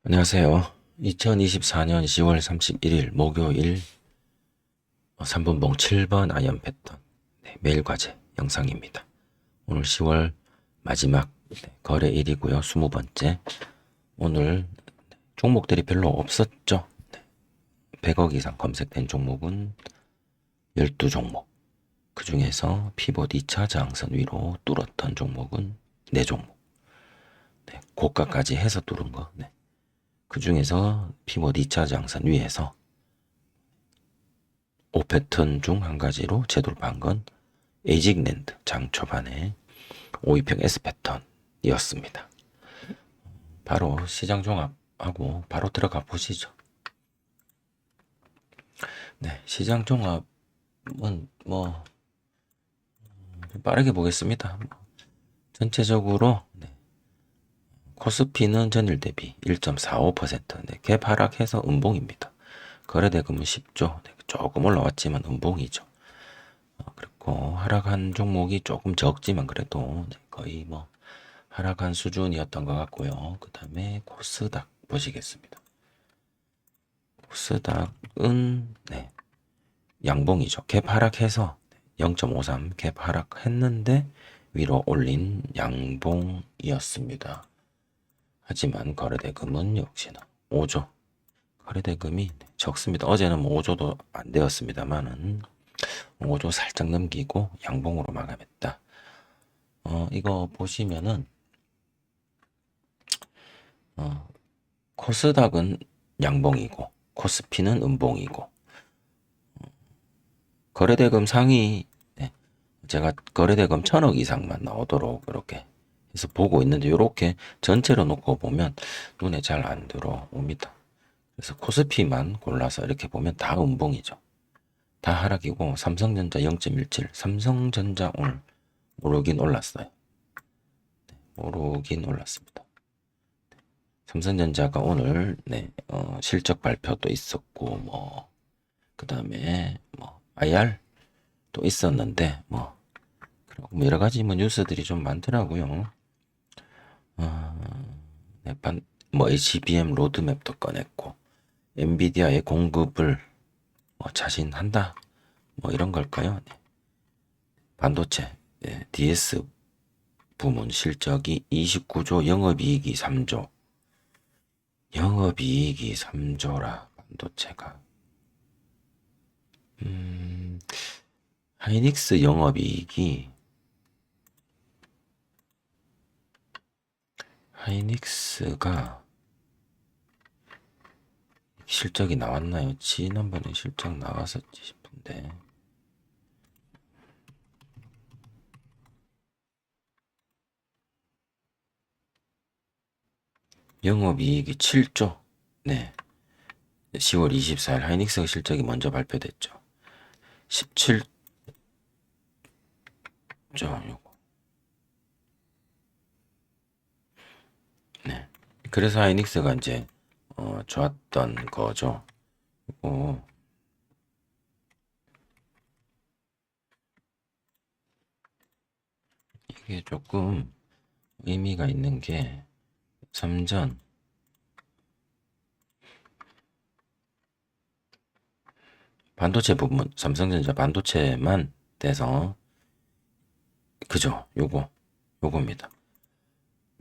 안녕하세요. 2024년 10월 31일 목요일 3분봉 7번 아이언 패턴 매일 과제 영상입니다. 오늘 10월 마지막 거래일이고요. 20번째. 오늘 종목들이 별로 없었죠. 100억 이상 검색된 종목은 12종목. 그 중에서 피봇 2차 저항선 위로 뚫었던 종목은 4종목. 고가까지 해서 뚫은 거. 그 중에서 피봇 2차 저항선 위에서 5패턴 중 한 가지로 재돌파한 건 에이직랜드 장 초반에 5위평 S패턴이었습니다. 바로 시장 종합하고 바로 들어가 보시죠. 네, 시장 종합은 뭐 빠르게 보겠습니다. 전체적으로 코스피는 전일 대비 1.45%, 갭 하락해서 음봉입니다. 거래대금은 10조, 조금 올라왔지만 음봉이죠. 그리고 하락한 종목이 조금 적지만 그래도 거의 뭐 하락한 수준이었던 것 같고요. 그 다음에 코스닥 보시겠습니다. 코스닥은 양봉이죠. 갭 하락해서 0.53 갭 하락했는데 위로 올린 양봉이었습니다. 하지만 거래대금은 역시나 5조. 거래대금이 적습니다. 어제는 뭐 5조도 안 되었습니다만은 5조 살짝 넘기고 양봉으로 마감했다. 이거 보시면은 코스닥은 양봉이고 코스피는 음봉이고 거래대금 상위 제가 거래대금 1000억 이상만 나오도록 이렇게 해서 보고 있는데 이렇게 전체로 놓고 보면 눈에 잘 안 들어옵니다. 그래서 코스피만 골라서 이렇게 보면 다 음봉이죠. 다 하락이고 삼성전자 0.17 삼성전자 오늘 오르긴 올랐어요. 오르긴 올랐습니다. 삼성전자가 오늘 실적 발표도 있었고 그 다음에 IR도 있었는데 그리고 여러 가지 뉴스들이 좀 많더라고요. HBM 로드맵도 꺼냈고 엔비디아의 공급을 자신한다 이런 걸까요? 반도체 DS 부문 실적이 29조, 영업이익이 3조. 영업이익이 3조라 반도체가. 하이닉스 영업이익이 하이닉스가 실적이 나왔나요? 지난번에 실적 나왔었지 싶은데. 영업이익이 7조. 10월 24일 하이닉스가 실적이 먼저 발표됐죠. 17조 요거. 그래서 하이닉스가 이제 좋았던 거죠. 이게 조금 의미가 있는 게 삼전 반도체 부분 삼성전자 반도체만 돼서 그죠? 요겁니다.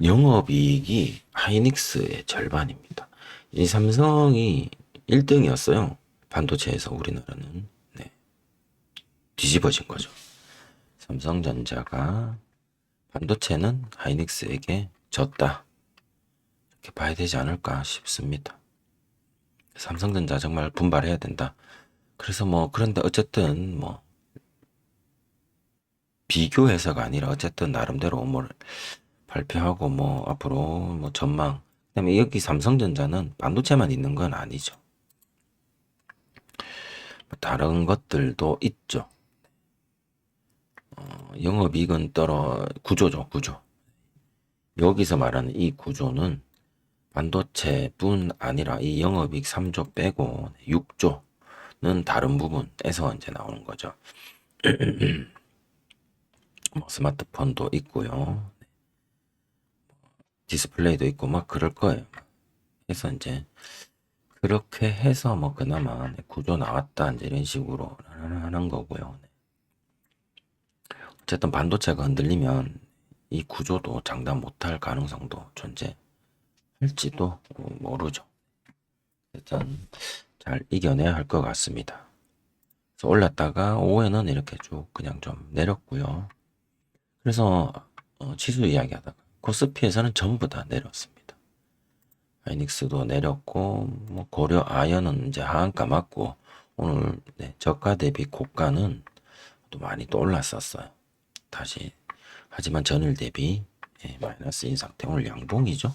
영업이익이 하이닉스의 절반입니다. 이 삼성이 1등이었어요. 반도체에서 우리나라는 뒤집어진 거죠. 삼성전자가 반도체는 하이닉스에게 졌다. 이렇게 봐야 되지 않을까 싶습니다. 삼성전자 정말 분발해야 된다. 그래서 그런데 어쨌든 비교해서가 아니라 어쨌든 나름대로 발표하고 앞으로 전망. 그다음에 여기 삼성전자는 반도체만 있는 건 아니죠. 다른 것들도 있죠. 영업이익은 구조죠, 구조. 여기서 말하는 이 구조는 반도체뿐 아니라 이 영업이익 3조 빼고 6조는 다른 부분에서 이제 나오는 거죠. 스마트폰도 있고요. 디스플레이도 있고 그럴 거예요. 해서 이제 그렇게 해서 뭐 그나마 구조 나왔다 이제 이런 식으로 하는 거고요. 어쨌든 반도체가 흔들리면 이 구조도 장담 못할 가능성도 존재할지도 모르죠. 일단 잘 이겨내야 할 것 같습니다. 그래서 올랐다가 오후에는 이렇게 쭉 그냥 좀 내렸고요. 그래서 지수 이야기하다가 코스피에서는 전부 다 내렸습니다. 하이닉스도 내렸고 뭐 고려 아연은 이제 하한가 맞고 오늘 저가 대비 고가는 또 많이 또 올랐었어요. 다시 하지만 전일 대비 마이너스인 상태. 오늘 양봉이죠.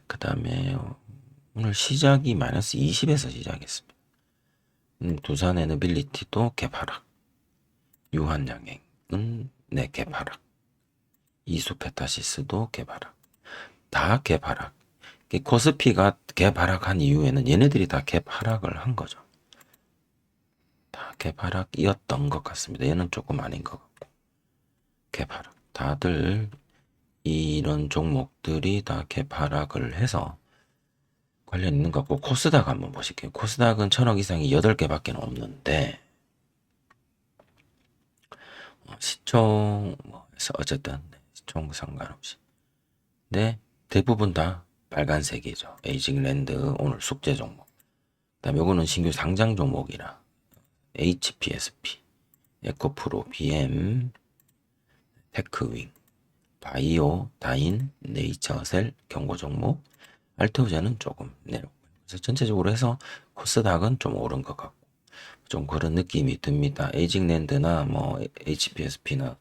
그 다음에 오늘 시작이 마이너스 20에서 시작했습니다. 두산 에너빌리티도 개파락, 유한양행은 개파락, 이수페타시스도 개파락, 다 개파락. 코스피가 개파락한 이후에는 얘네들이 다 개파락을 한 거죠. 다 개파락이었던 것 같습니다. 얘는 조금 아닌 것 같고 개파락. 다들 이런 종목들이 다 개파락을 해서 관련 있는 것 같고 코스닥 한번 보실게요. 코스닥은 1000억 이상이 8개밖에 없는데 시총 어쨌든 시총 상관없이 대부분 다 빨간색이죠. 에이징랜드 오늘 숙제 종목. 그다음 요거는 신규 상장 종목이라 HPSP, 에코프로, BM, 테크윙, 바이오, 다인, 네이처셀 경고 종목. 알테오제는 조금 내려오고. 그래서 전체적으로 해서 코스닥은 좀 오른 것 같고 좀 그런 느낌이 듭니다. 에이징랜드나 뭐 HPSP나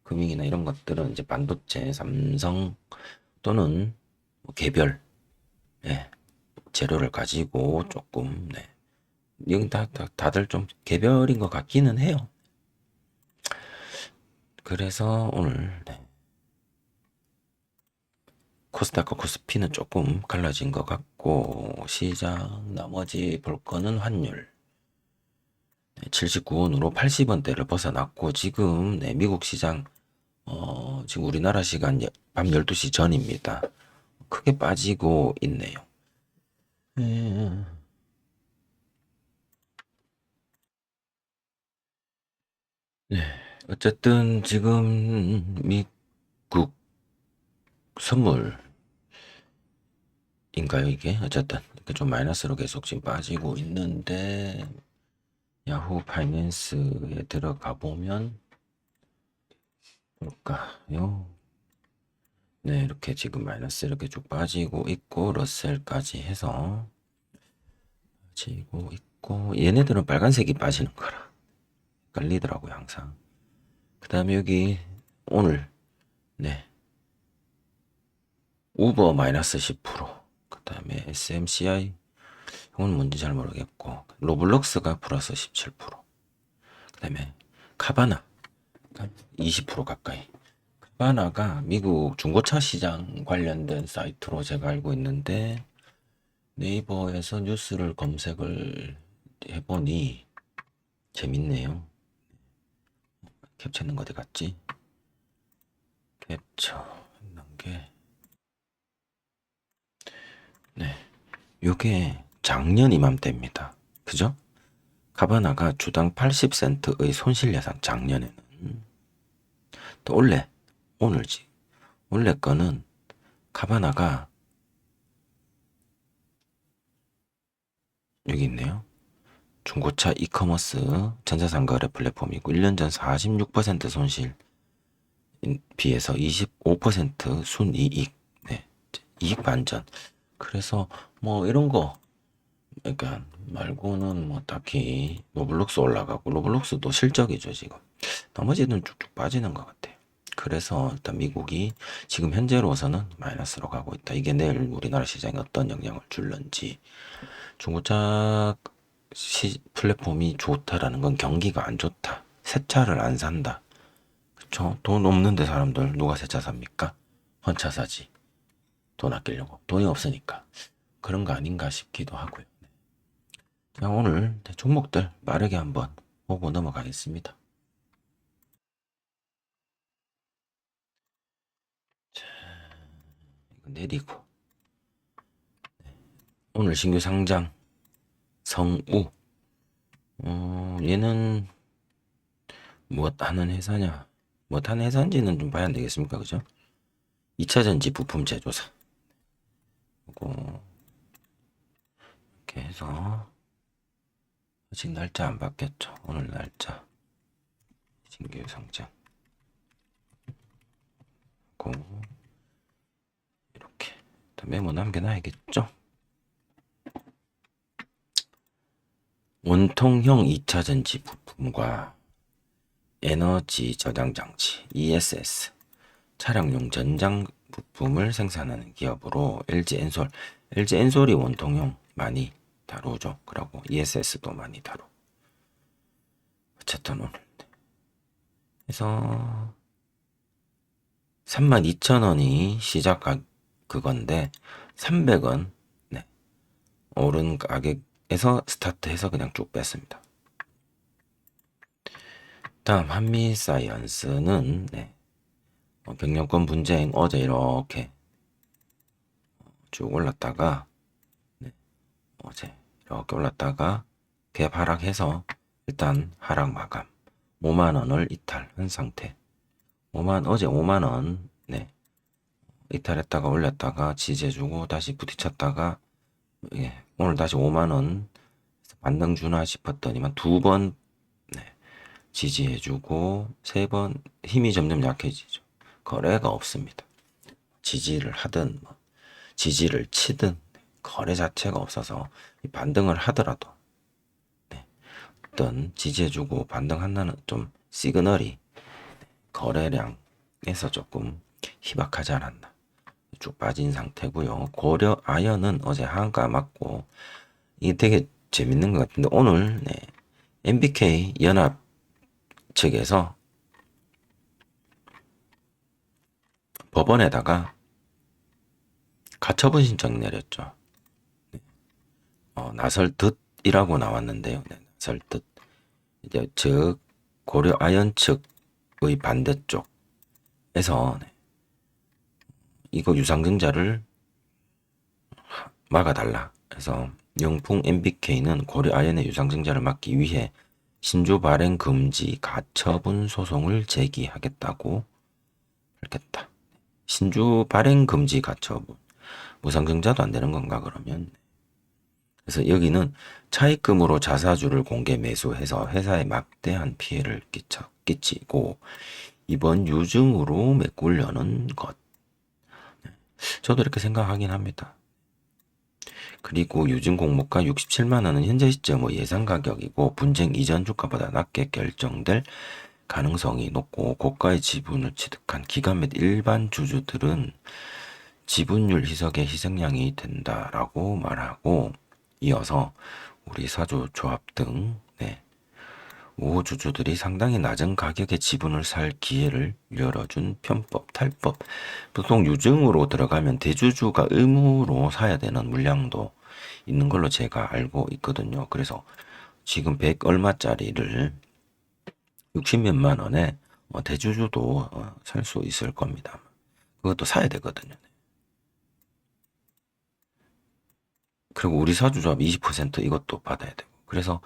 금융이나 이런 것들은 이제 반도체, 삼성 또는 뭐 개별 재료를 가지고 조금 여기 다들 좀 개별인 것 같기는 해요. 그래서 오늘 코스닥과 코스피는 조금 갈라진 것 같고 시장 나머지 볼 거는 환율 79원으로 80원대를 벗어났고 지금 미국 시장 지금 우리나라 시간 밤 12시 전입니다. 크게 빠지고 있네요. 네. 어쨌든 지금 미국 선물인가요 이게? 어쨌든 이렇게 좀 마이너스로 계속 지금 빠지고 있는데 야후 파이낸스에 들어가 보면 볼까요? 네, 이렇게 지금 마이너스 이렇게 쭉 빠지고 있고 러셀까지 해서 빠지고 있고 얘네들은 빨간색이 빠지는 거라 헷갈리더라고요 항상. 그 다음에 여기 오늘 우버 마이너스 10%, 그 다음에 SMCI 이건 뭔지 잘 모르겠고 로블록스가 플러스 17%, 그 다음에 카바나 20% 가까이. 카바나가 미국 중고차 시장 관련된 사이트로 제가 알고 있는데 네이버에서 뉴스를 검색을 해보니 재밌네요. 캡처는 어디 갔지? 캡처 했는 게 요게 작년 이맘때입니다. 그죠? 카바나가 주당 80센트의 손실 예상 작년에는 또 원래 거는 카바나가 여기 있네요. 중고차 이커머스 전자상거래 플랫폼이고 1년 전 46% 손실 비해서 25% 순이익, 이익 반전. 그래서 뭐 이런 거 그러니까 말고는 뭐 딱히 로블록스 올라가고 로블록스도 실적이죠 지금. 나머지는 쭉쭉 빠지는 것 같아요. 그래서 일단 미국이 지금 현재로서는 마이너스로 가고 있다. 이게 내일 우리나라 시장에 어떤 영향을 줄는지. 중고차 플랫폼이 좋다라는 건 경기가 안 좋다. 새 차를 안 산다. 그쵸? 돈 없는데 사람들 누가 새 차 삽니까? 헌차 사지. 돈 아끼려고. 돈이 없으니까. 그런 거 아닌가 싶기도 하고요. 자, 오늘 종목들 빠르게 한번 보고 넘어가겠습니다. 자, 이거 내리고 오늘 신규 상장 성우. 얘는 무엇 하는 회사냐? 무엇 하는 회사인지는 좀 봐야 안 되겠습니까? 그죠? 2차전지 부품 제조사. 그리고 이렇게 해서 아직 날짜 안 바뀌었죠. 오늘 날짜 신규 상장. 그리고 이렇게 메모 남겨놔야겠죠? 원통형 2차전지 부품과 에너지 저장 장치 ESS 차량용 전장 부품을 생산하는 기업으로 LG 엔솔이 원통형 많이 다루죠. 그리고 ESS도 많이 다루. 어쨌든 오늘 그래서 32,000원이 시작 그건데 300원 오른 가격에서 스타트해서 그냥 쭉 뺐습니다. 다음 한미사이언스는 경영권 분쟁 어제 이렇게 쭉 올랐다가 어제 이렇게 올랐다가 갭 하락해서 일단 하락 마감 5만원을 이탈한 상태. 어제 5만원 이탈했다가 올렸다가 지지해주고 다시 부딪혔다가 오늘 다시 5만원 반등 주나 싶었더니만 두 번 지지해주고 세 번 힘이 점점 약해지죠. 거래가 없습니다. 지지를 하든 지지를 치든 거래 자체가 없어서 반등을 하더라도 어떤 지지해주고 반등한다는 좀 시그널이 거래량에서 조금 희박하지 않았나. 쭉 빠진 상태고요. 고려 아연은 어제 한가 맞고 이게 되게 재밌는 것 같은데 오늘 MBK 연합 측에서 법원에다가 가처분 신청 내렸죠. 나설 듯이라고 나왔는데요. 나설 듯. 이제 즉 고려 아연 측의 반대쪽에서 이거 유상증자를 막아달라. 그래서 영풍 MBK는 고려 아연의 유상증자를 막기 위해 신주 발행 금지 가처분 소송을 제기하겠다고 밝혔다. 신주 발행 금지 가처분. 무상증자도 안 되는 건가 그러면? 그래서 여기는 차입금으로 자사주를 공개 매수해서 회사에 막대한 피해를 끼치고 이번 유증으로 메꾸려는 것. 저도 이렇게 생각하긴 합니다. 그리고 유증 공모가 67만 원은 현재 시점의 예상 가격이고 분쟁 이전 주가보다 낮게 결정될 가능성이 높고 고가의 지분을 취득한 기관 및 일반 주주들은 지분율 희석의 희생양이 된다라고 말하고 이어서 우리 사주 조합 등 우호주주들이 상당히 낮은 가격에 지분을 살 기회를 열어준 편법, 탈법. 보통 유증으로 들어가면 대주주가 의무로 사야 되는 물량도 있는 걸로 제가 알고 있거든요. 그래서 지금 100 얼마짜리를 60몇만 원에 대주주도 살 수 있을 겁니다. 그것도 사야 되거든요. 그리고 우리 사주조합 20% 이것도 받아야 되고. 그래서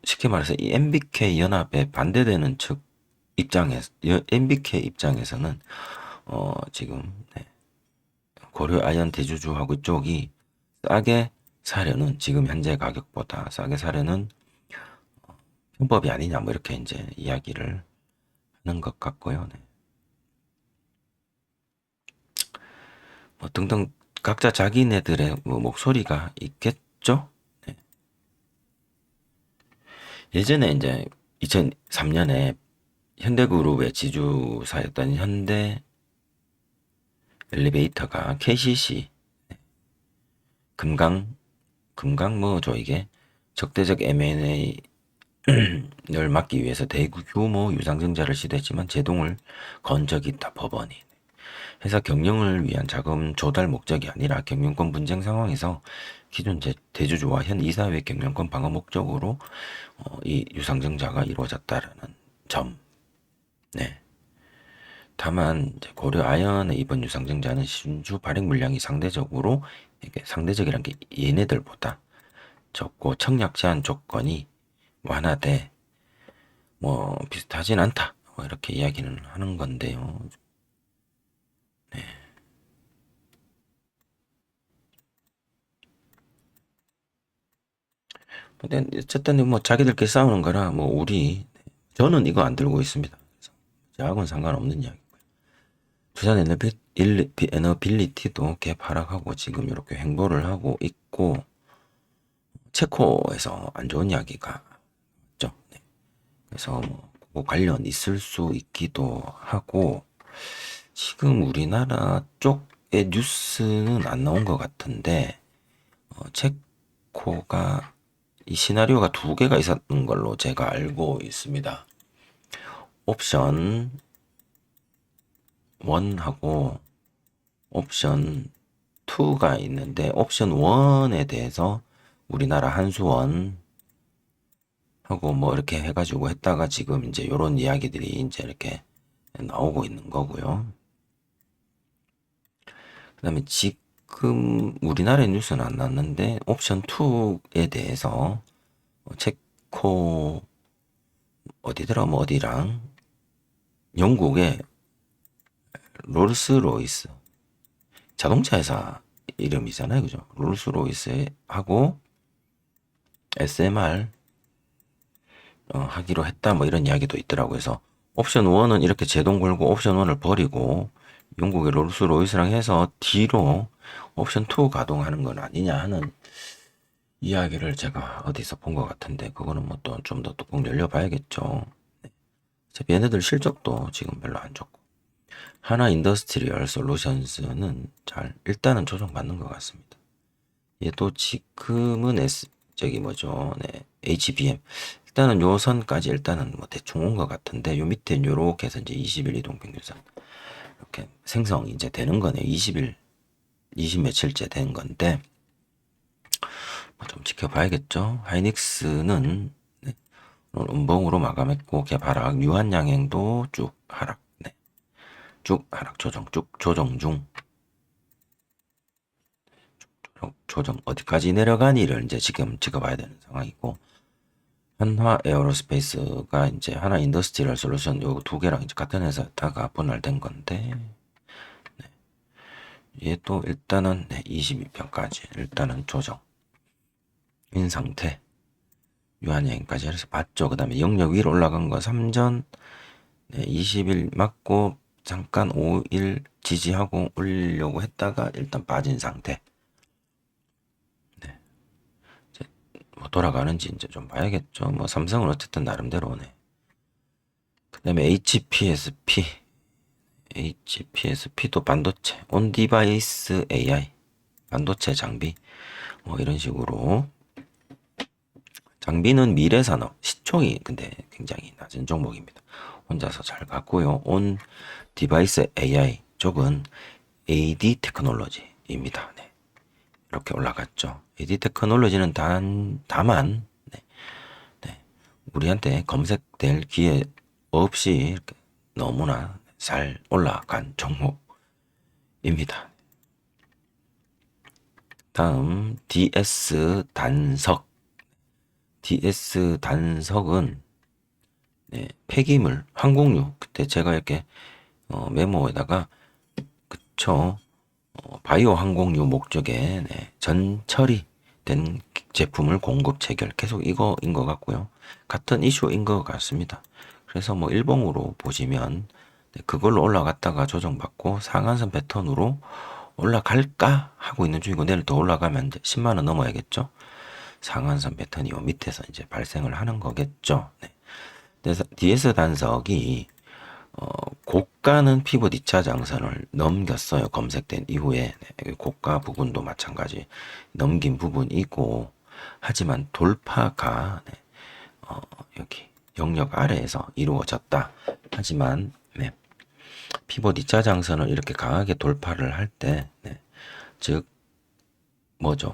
쉽게 말해서 이 MBK 연합에 반대되는 측 입장에서 MBK 입장에서는 지금 고려 아연 대주주하고 이쪽이 싸게 사려는 지금 현재 가격보다 싸게 사려는 편법이 아니냐 뭐 이렇게 이제 이야기를 하는 것 같고요. 뭐 등등 각자 자기네들의 뭐 목소리가 있겠죠. 예전에 이제 2003년에 현대그룹의 지주사였던 현대 엘리베이터가 KCC 금강 뭐죠 이게 적대적 M&A를 막기 위해서 대규모 유상증자를 시도했지만 제동을 건 적이 있다 법원이. 회사 경영을 위한 자금 조달 목적이 아니라 경영권 분쟁 상황에서 기존 대주주와 현 이사회 경영권 방어 목적으로 이 유상증자가 이루어졌다라는 점. 다만 이제 고려 아연의 이번 유상증자는 신주 발행 물량이 상대적으로 이게 상대적이란 게 얘네들보다 적고 청약 제한 조건이 완화돼 뭐 비슷하진 않다. 뭐 이렇게 이야기는 하는 건데요. 근데 어쨌든 뭐 자기들끼리 싸우는 거라 뭐 우리 저는 이거 안 들고 있습니다. 그래서 저하고는 상관없는 이야기. 두산 에너빌리티도 갭 하락하고 지금 이렇게 횡보를 하고 있고 체코에서 안 좋은 이야기가 있죠. 네. 그래서 뭐 그거 관련 있을 수 있기도 하고 지금 우리나라 쪽의 뉴스는 안 나온 것 같은데 체코가 이 시나리오가 두 개가 있었던 걸로 제가 알고 있습니다. 옵션 1하고 옵션 2가 있는데 옵션 1에 대해서 우리나라 한수원 하고 뭐 이렇게 해가지고 했다가 지금 이제 요런 이야기들이 이제 이렇게 나오고 있는 거고요. 그 다음에 지금 우리나라의 뉴스는 안 났는데 옵션 2에 대해서 체코 어디더라 뭐 어디랑 영국의 롤스로이스 자동차 회사 이름이잖아요. 그죠? 롤스로이스하고 SMR 하기로 했다 뭐 이런 이야기도 있더라고요. 그래서 옵션 1은 이렇게 제동 걸고 옵션 1을 버리고 영국의 롤스로이스랑 해서 뒤로 옵션 2 가동하는 건 아니냐 하는 이야기를 제가 어디서 본 것 같은데 그거는 뭐 또 좀 더 뚜껑 열려봐야겠죠. 어차피 얘네들 실적도 지금 별로 안 좋고 하나 인더스트리얼 솔루션스는 잘 일단은 조정받는 것 같습니다. 얘도 지금은 저기 뭐죠, 네, HBM 일단은 요 선까지 일단은 뭐 대충 온 것 같은데 요 밑에 요렇게 해서 이제 20일 이동 평균선 이렇게 생성이 이제 되는 거네요. 20일 20 며칠째 된 건데 뭐좀 지켜봐야겠죠. 하이닉스는 네, 오늘 음봉으로 마감했고 갭 하락, 유한양행도 쭉 하락, 네, 쭉 하락 조정, 쭉 조정 중. 조정 어디까지 내려가니를 이제 지금 지켜봐야 되는 상황이고 한화 에어로스페이스가 이제 하나 인더스트리얼 솔루션 요 두 개랑 이제 같은 회사다가 분할된 건데 얘도 일단은 네, 22편까지 일단은 조정인 상태 유한여행까지 해서 봤죠. 그 다음에 영역 위로 올라간 거 3전 네, 20일 맞고 잠깐 5일 지지하고 올리려고 했다가 일단 빠진 상태. 네. 이제 뭐 돌아가는지 이제 좀 봐야겠죠. 뭐 삼성은 어쨌든 나름대로네. 그 다음에 HPSP도 반도체, 온디바이스 AI, 반도체 장비, 뭐 이런 식으로 장비는 미래산업, 시총이 근데 굉장히 낮은 종목입니다. 혼자서 잘 갔고요. 온 디바이스 AI 쪽은 AD 테크놀로지입니다. 네. 이렇게 올라갔죠. AD 테크놀로지는 다만 네, 네. 우리한테 검색될 기회 없이 이렇게 너무나 잘 올라간 종목입니다. 다음 DS 단석. DS 단석은 네, 폐기물, 항공유. 그때 제가 이렇게 메모에다가 그쵸 바이오 항공유 목적의 네, 전처리된 제품을 공급 체결 계속 이거인 것 같고요. 같은 이슈인 것 같습니다. 그래서 뭐 일봉으로 보시면 네, 그걸로 올라갔다가 조정받고 상한선 패턴으로 올라갈까 하고 있는 중이고 내일 더 올라가면 이제 10만 원 넘어야겠죠. 상한선 패턴이 요 밑에서 이제 발생을 하는 거겠죠. 네. 그래서 DS 단석이 고가는 피봇 2차 장선을 넘겼어요. 검색된 이후에 네, 고가 부분도 마찬가지 넘긴 부분이고 하지만 돌파가 네, 여기 영역 아래에서 이루어졌다. 하지만 네, 피봇 2차 장선을 이렇게 강하게 돌파를 할 때, 네, 즉 뭐죠?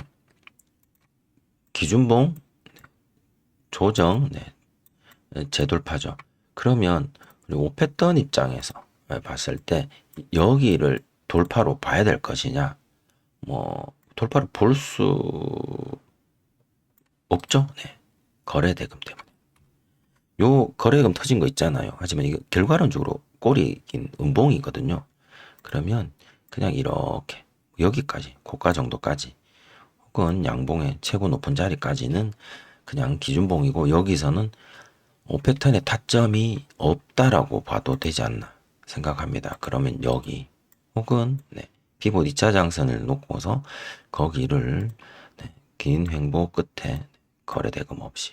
기준봉 조정, 네, 재돌파죠. 그러면 우리 오페던 입장에서 봤을 때 여기를 돌파로 봐야 될 것이냐, 뭐 돌파를 볼 수 없죠. 네. 거래대금 때문에. 요 거래대금 터진 거 있잖아요. 하지만 이거 결과론적으로 꼬리긴 음봉이거든요. 그러면 그냥 이렇게 여기까지, 고가 정도까지, 혹은 양봉의 최고 높은 자리까지는 그냥 기준봉이고, 여기서는 5패턴의 타점이 없다라고 봐도 되지 않나 생각합니다. 그러면 여기, 혹은 피봇 2차 장선을 놓고서 거기를 긴 횡보 끝에 거래대금 없이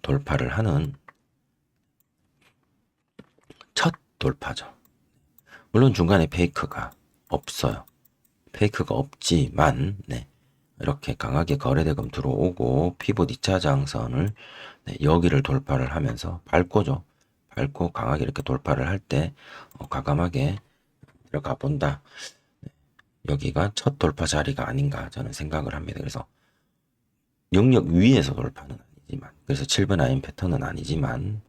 돌파를 하는 첫 돌파죠. 물론 중간에 페이크가 없어요. 페이크가 없지만 이렇게 강하게 거래대금 들어오고 피봇 2차 장선을 여기를 돌파를 하면서 밟고죠. 밟고 강하게 이렇게 돌파를 할 때 과감하게 들어가 본다. 여기가 첫 돌파 자리가 아닌가 저는 생각을 합니다. 그래서 영역 위에서 돌파는 아니지만, 그래서 7번 아임 패턴은 아니지만,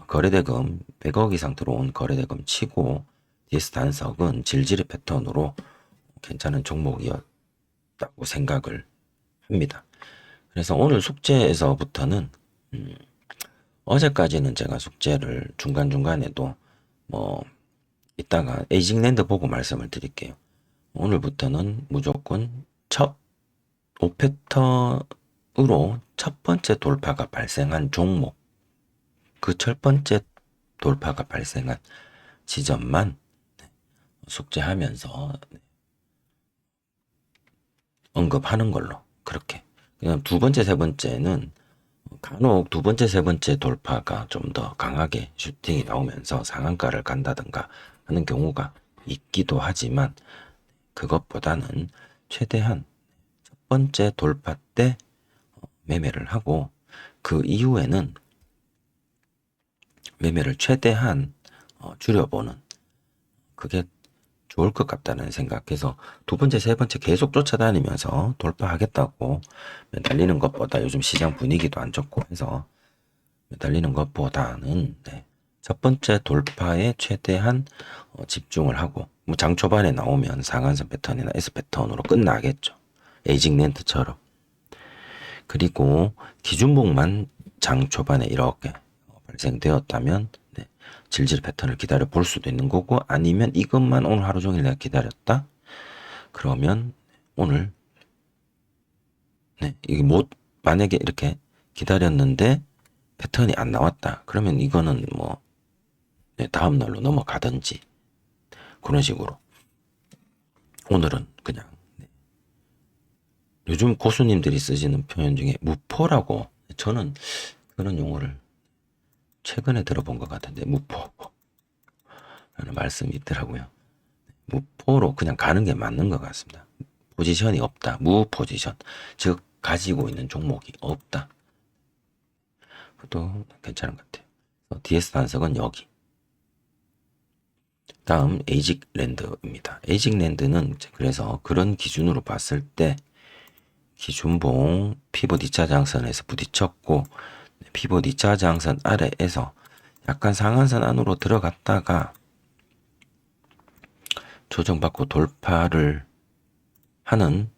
거래대금 100억 이상 들어온 거래대금 치고 DS 단석은 질질의 패턴으로 괜찮은 종목이었다고 생각을 합니다. 그래서 오늘 숙제에서부터는 어제까지는 제가 숙제를 중간중간에도 뭐 이따가 에이징랜드 보고 말씀을 드릴게요. 오늘부터는 무조건 첫 5패턴으로 첫 번째 돌파가 발생한 종목, 그 첫 번째 돌파가 발생한 지점만 숙제하면서 언급하는 걸로, 그렇게. 그냥 두 번째, 세 번째는 간혹 두 번째, 세 번째 돌파가 좀 더 강하게 슈팅이 나오면서 상한가를 간다든가 하는 경우가 있기도 하지만, 그것보다는 최대한 첫 번째 돌파 때 매매를 하고, 그 이후에는 매매를 최대한 줄여보는, 그게 좋을 것 같다는 생각해서 두 번째, 세 번째 계속 쫓아다니면서 돌파하겠다고 매달리는 것보다, 요즘 시장 분위기도 안 좋고 해서 매달리는 것보다는 첫 번째 돌파에 최대한 집중을 하고, 뭐 장 초반에 나오면 상한선 패턴이나 S 패턴으로 끝나겠죠. 에이징랜드처럼. 그리고 기준봉만 장 초반에 이렇게 발생되었다면 질질 패턴을 기다려 볼 수도 있는 거고, 아니면 이것만 오늘 하루 종일 내가 기다렸다 그러면 오늘 이게 만약에 이렇게 기다렸는데 패턴이 안 나왔다 그러면 이거는 뭐 다음 날로 넘어가든지 그런 식으로, 오늘은 그냥 요즘 고수님들이 쓰시는 표현 중에 무포라고, 저는 그런 용어를 최근에 들어본 것 같은데, 무포 라는 말씀이 있더라고요. 무포로 그냥 가는 게 맞는 것 같습니다. 포지션이 없다. 무 포지션. 즉, 가지고 있는 종목이 없다. 그것도 괜찮은 것 같아요. DS 단석은 여기. 다음, 에이직랜드입니다. 에이직랜드는 그래서 그런 기준으로 봤을 때 기준봉 피봇 2차 장선에서 부딪혔고, 피봇 2차 장선 아래에서 약간 상한선 안으로 들어갔다가 조정받고 돌파를 하는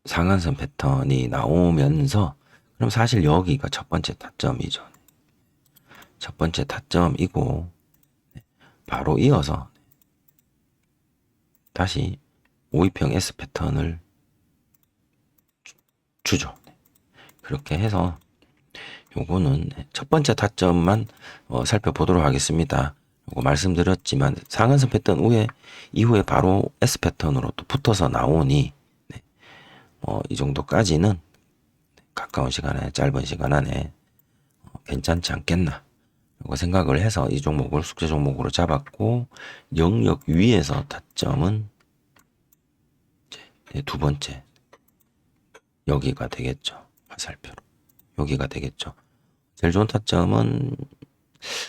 상한선 패턴이 나오면서, 그럼 사실 여기가 첫 번째 타점이죠. 첫 번째 타점이고, 바로 이어서 다시 5위평 S 패턴을 주죠. 그렇게 해서 요거는 첫 번째 타점만 살펴보도록 하겠습니다. 요거 말씀드렸지만 상한선 패턴 이후에 바로 S 패턴으로 또 붙어서 나오니 이 정도까지는 가까운 시간에, 짧은 시간 안에 괜찮지 않겠나 라고 생각을 해서 이 종목을 숙제 종목으로 잡았고, 영역 위에서 타점은 두 번째 여기가 되겠죠. 화살표로 여기가 되겠죠. 제일 좋은 타점은,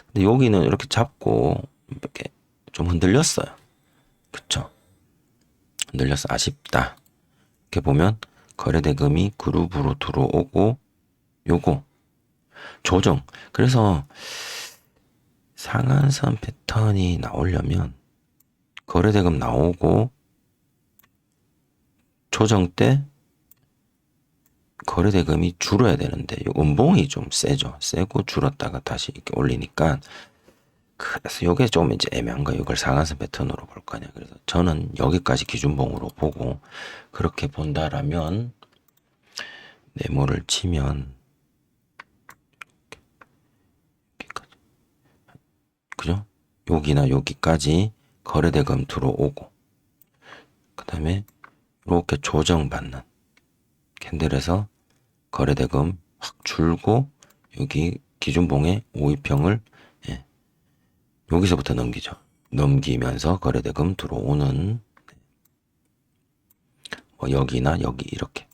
근데 여기는 이렇게 잡고 이렇게 좀 흔들렸어요. 그쵸? 흔들려서 아쉽다. 이렇게 보면 거래대금이 그룹으로 들어오고, 요거 조정. 그래서 상한선 패턴이 나오려면 거래대금 나오고 조정 때 거래대금이 줄어야 되는데 요 음봉이 좀 세죠. 세고 줄었다가 다시 이렇게 올리니까 그래서 요게 좀 이제 애매한 거예요. 이걸 상한선 패턴으로 볼 거냐. 그래서 저는 여기까지 기준봉으로 보고 그렇게 본다라면 네모를 치면 여기까지. 그죠? 여기나 여기까지 거래대금 들어오고 그 다음에 이렇게 조정받는 캔들에서 거래대금 확 줄고 여기 기준봉에 5일평을 예, 여기서부터 넘기죠. 넘기면서 거래대금 들어오는 뭐 여기나 여기 이렇게.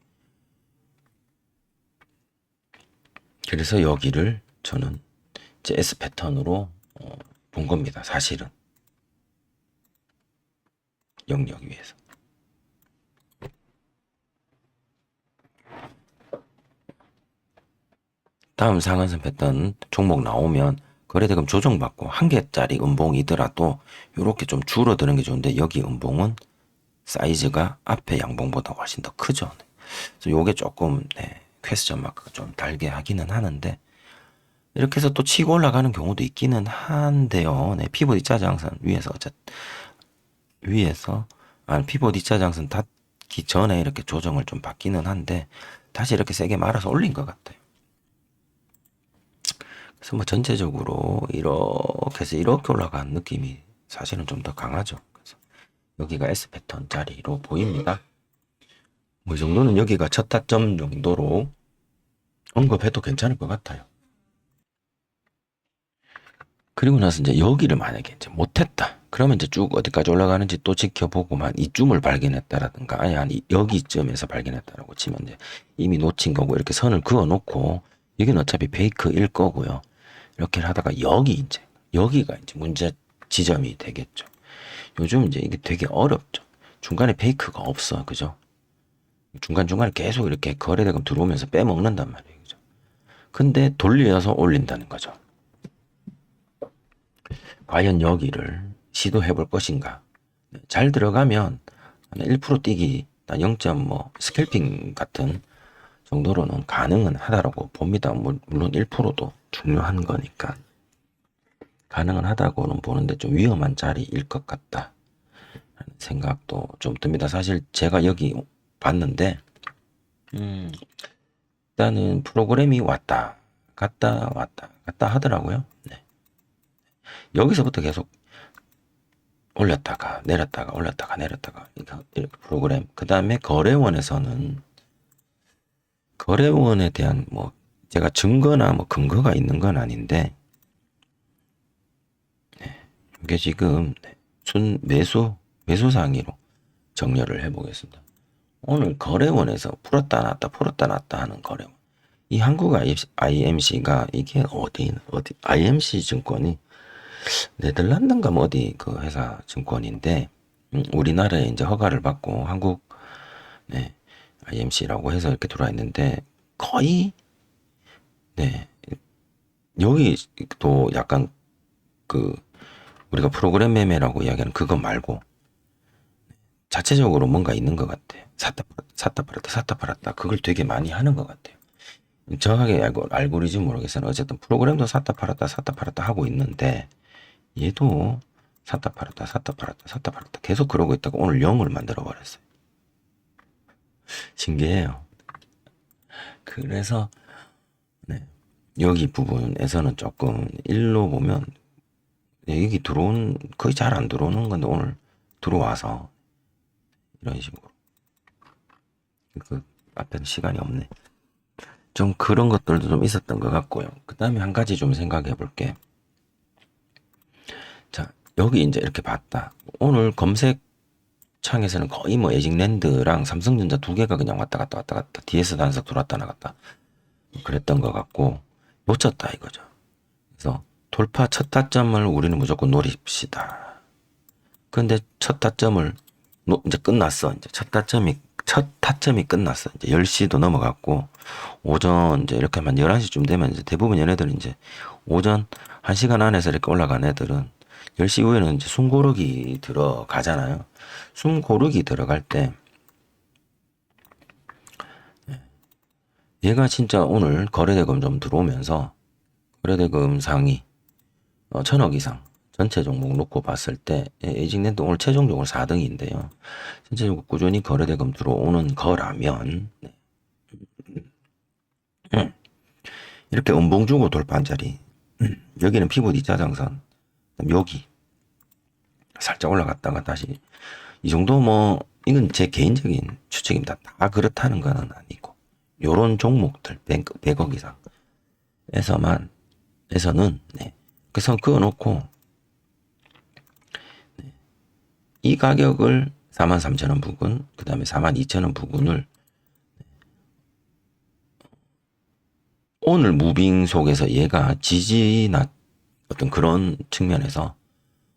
그래서 여기를 저는 이제 S 패턴으로 본 겁니다. 사실은 영역 위에서. 다음 상한선 패턴 종목 나오면 거래대금 조정받고 한 개짜리 음봉이더라도 이렇게 좀 줄어드는 게 좋은데 여기 음봉은 사이즈가 앞에 양봉보다 훨씬 더 크죠. 그래서 요게 조금 퀘스천 마크가 좀 달게 하기는 하는데 이렇게 해서 또 치고 올라가는 경우도 있기는 한데요. 피봇 2차 장선 위에서 피봇 2차 장선 닿기 전에 이렇게 조정을 좀 받기는 한데 다시 이렇게 세게 말아서 올린 것 같아요. 그래서 뭐 전체적으로 이렇게 해서 이렇게 올라간 느낌이 사실은 좀 더 강하죠. 그래서 여기가 S 패턴 자리로 보입니다. 뭐 이 정도는 여기가 첫 타점 정도로 언급해도 괜찮을 것 같아요. 그리고 나서 이제 여기를 만약에 이제 못했다. 그러면 이제 쭉 어디까지 올라가는지 또 지켜보고만 이쯤을 발견했다라든가 아니 여기쯤에서 발견했다라고 치면 이제 이미 놓친 거고 이렇게 선을 그어 놓고 여기는 어차피 페이크일 거고요. 이렇게 하다가 여기가 이제 문제 지점이 되겠죠. 요즘 이제 이게 되게 어렵죠. 중간에 페이크가 없어. 그죠? 중간중간에 계속 이렇게 거래대금 들어오면서 빼먹는단 말이에요. 그죠? 근데 돌려서 올린다는 거죠. 과연 여기를 시도해 볼 것인가? 잘 들어가면 1% 뛰기, 0. 뭐 스캘핑 같은 정도로는 가능은 하다라고 봅니다. 물론 1%도 중요한 거니까 가능은 하다고는 보는데 좀 위험한 자리일 것 같다 하는 생각도 좀 듭니다. 사실 제가 여기 봤는데 일단은 프로그램이 왔다 갔다 하더라고요. 네. 여기서부터 계속 올렸다가 내렸다가 올렸다가 내렸다가 이렇게 프로그램. 그 다음에 거래원에 대한 뭐 제가 증거나 뭐 근거가 있는 건 아닌데 이게 지금 순 매수 상위로 정렬을 해보겠습니다. 오늘 거래원에서 풀었다 놨다 하는 거래원. 이 한국 IMC가 이게 어디 IMC 증권이 네덜란드인가 뭐 어디 그 회사 증권인데 우리나라에 이제 허가를 받고 한국 IMC라고 해서 이렇게 들어와 있는데 거의 여기 또 약간 그 우리가 프로그램 매매라고 이야기하는 그거 말고 자체적으로 뭔가 있는 것 같아요. 샀다 팔았다 그걸 되게 많이 하는 것 같아요. 정확하게 알고리즘 모르겠어요. 어쨌든 프로그램도 샀다 팔았다 하고 있는데 얘도 샀다 팔았다 계속 그러고 있다가 오늘 0을 만들어 버렸어요. 신기해요. 그래서 여기 부분에서는 조금 일로 보면 여기 거의 잘 안 들어오는 건데 오늘 들어와서 이런 식으로 그 앞에는 시간이 없네. 좀 그런 것들도 좀 있었던 것 같고요. 그 다음에 한 가지 좀 생각해 볼게. 자, 여기 이제 이렇게 봤다. 오늘 검색 창에서는 거의 뭐 에직랜드랑 삼성전자 두 개가 그냥 왔다 갔다 DS 단속 들어왔다 나갔다 그랬던 것 같고 놓쳤다 이거죠. 그래서 돌파 첫 타점을 우리는 무조건 노립시다. 근데 첫 타점을 이제 끝났어. 이제 첫 타점이 끝났어. 이제 10시도 넘어갔고 오전 이제 이렇게 한 11시쯤 되면 이제 대부분 얘네들은 이제 오전 1시간 안에서 이렇게 올라간 애들은 10시 이후에는 이제 숨 고르기 들어가잖아요. 숨 고르기 들어갈 때 얘가 진짜 오늘 거래대금 좀 들어오면서 거래대금 상위 1000억 이상 전체 종목 놓고 봤을 때 에이징랜드 오늘 최종적으로 4등인데요. 전체적으로 꾸준히 거래대금 들어오는 거라면 이렇게 음봉 주고 돌파한 자리 여기는 피봇 2차 장선 여기 살짝 올라갔다가 다시 이 정도 뭐 이건 제 개인적인 추측입니다. 다 그렇다는 건 아니고 요런 종목들 100억 이상에서만 에서는 그 선 그어놓고 이 가격을 43,000원 부근 그 다음에 42,000원 부근을 오늘 무빙 속에서 얘가 지지나 어떤 그런 측면에서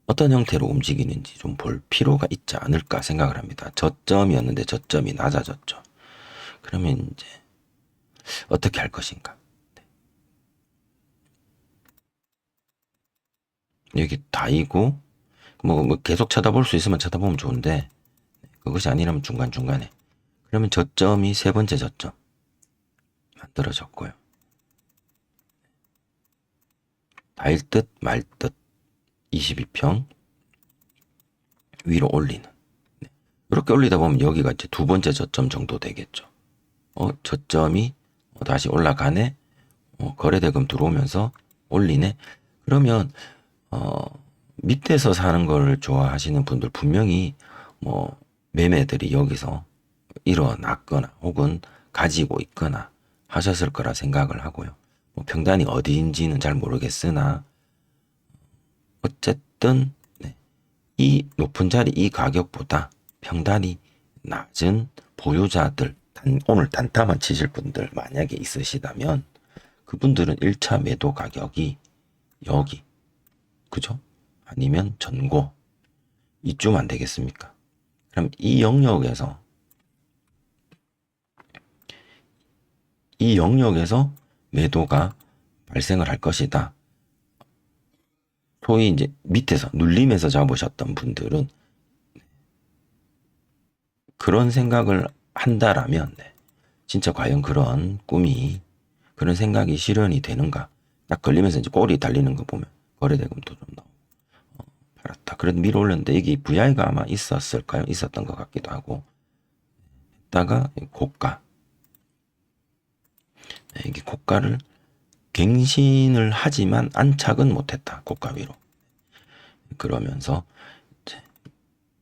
어떤 형태로 움직이는지 좀 볼 필요가 있지 않을까 생각을 합니다. 저점이었는데 저점이 낮아졌죠. 그러면 이제 어떻게 할 것인가. 여기 다이고 뭐 계속 쳐다볼 수 있으면 쳐다보면 좋은데 그것이 아니라면 중간중간에 그러면 저점이 세 번째 저점 만들어졌고요. 달 듯 말 듯 22평 위로 올리는 이렇게 올리다 보면 여기가 이제 두 번째 저점 정도 되겠죠. 저점이 다시 올라가네. 거래대금 들어오면서 올리네. 그러면 밑에서 사는 걸 좋아하시는 분들 분명히 뭐 매매들이 여기서 일어났거나 혹은 가지고 있거나 하셨을 거라 생각을 하고요. 뭐 평단이 어디인지는 잘 모르겠으나 어쨌든 이 높은 자리 이 가격보다 평단이 낮은 보유자들 오늘 단타만 치실 분들 만약에 있으시다면 그분들은 1차 매도 가격이 여기 그죠? 아니면 전고 이쯤 안 되겠습니까? 그럼 이 영역에서 매도가 발생을 할 것이다. 소위 이제 밑에서 눌림에서 잡으셨던 분들은 그런 생각을 한다라면 진짜 과연 그런 꿈이 그런 생각이 실현이 되는가? 딱 걸리면서 이제 꼬리 달리는 거 보면 거래대금도 좀 나오고 팔았다. 그래도 밀어 올렸는데 이게 VI가 아마 있었을까요? 있었던 것 같기도 하고 했다가 고가 이게 고가를 갱신을 하지만 안착은 못했다. 고가 위로 그러면서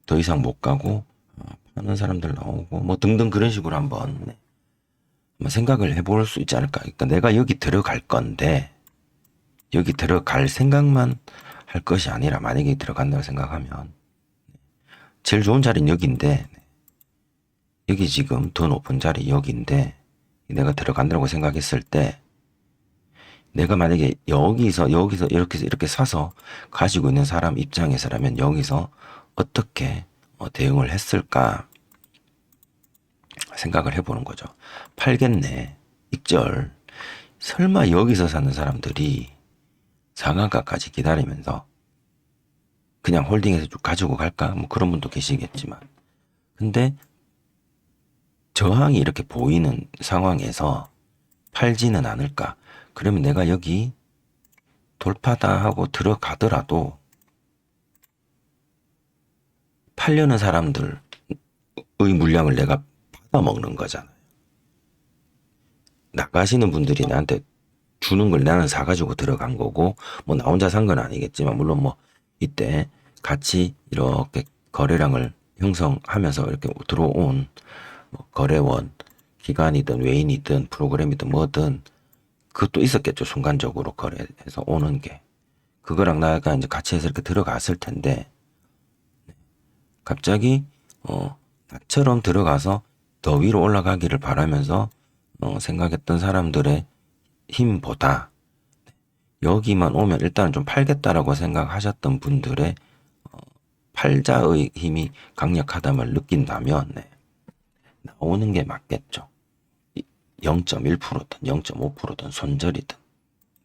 더 이상 못 가고 하는 사람들 나오고 뭐 등등 그런 식으로 한번 생각을 해볼 수 있지 않을까. 그러니까 내가 여기 들어갈 건데 여기 들어갈 생각만 할 것이 아니라 만약에 들어간다고 생각하면 제일 좋은 자리는 여기인데 여기 지금 더 높은 자리 여기인데 내가 들어간다고 생각했을 때 내가 만약에 여기서 이렇게 사서 가지고 있는 사람 입장에서라면 여기서 어떻게 대응을 했을까 생각을 해보는 거죠. 팔겠네. 익절. 설마 여기서 사는 사람들이 상한가까지 기다리면서 그냥 홀딩해서 쭉 가지고 갈까? 뭐 그런 분도 계시겠지만. 근데 저항이 이렇게 보이는 상황에서 팔지는 않을까? 그러면 내가 여기 돌파다 하고 들어가더라도 팔려는 사람들의 물량을 내가 받아먹는 거잖아요. 나가시는 분들이 나한테 주는 걸 나는 사가지고 들어간 거고, 뭐 나 혼자 산 건 아니겠지만, 물론 뭐 이때 같이 이렇게 거래량을 형성하면서 이렇게 들어온 뭐 거래원, 기관이든 외인이든 프로그램이든 뭐든 그것도 있었겠죠. 순간적으로 거래해서 오는 게. 그거랑 나가 이제 같이 해서 이렇게 들어갔을 텐데, 갑자기, 나처럼 들어가서 더 위로 올라가기를 바라면서, 생각했던 사람들의 힘보다, 여기만 오면 일단은 좀 팔겠다라고 생각하셨던 분들의, 팔자의 힘이 강력하다을 느낀다면, 나오는 게 맞겠죠. 0.1%든 0.5%든 손절이든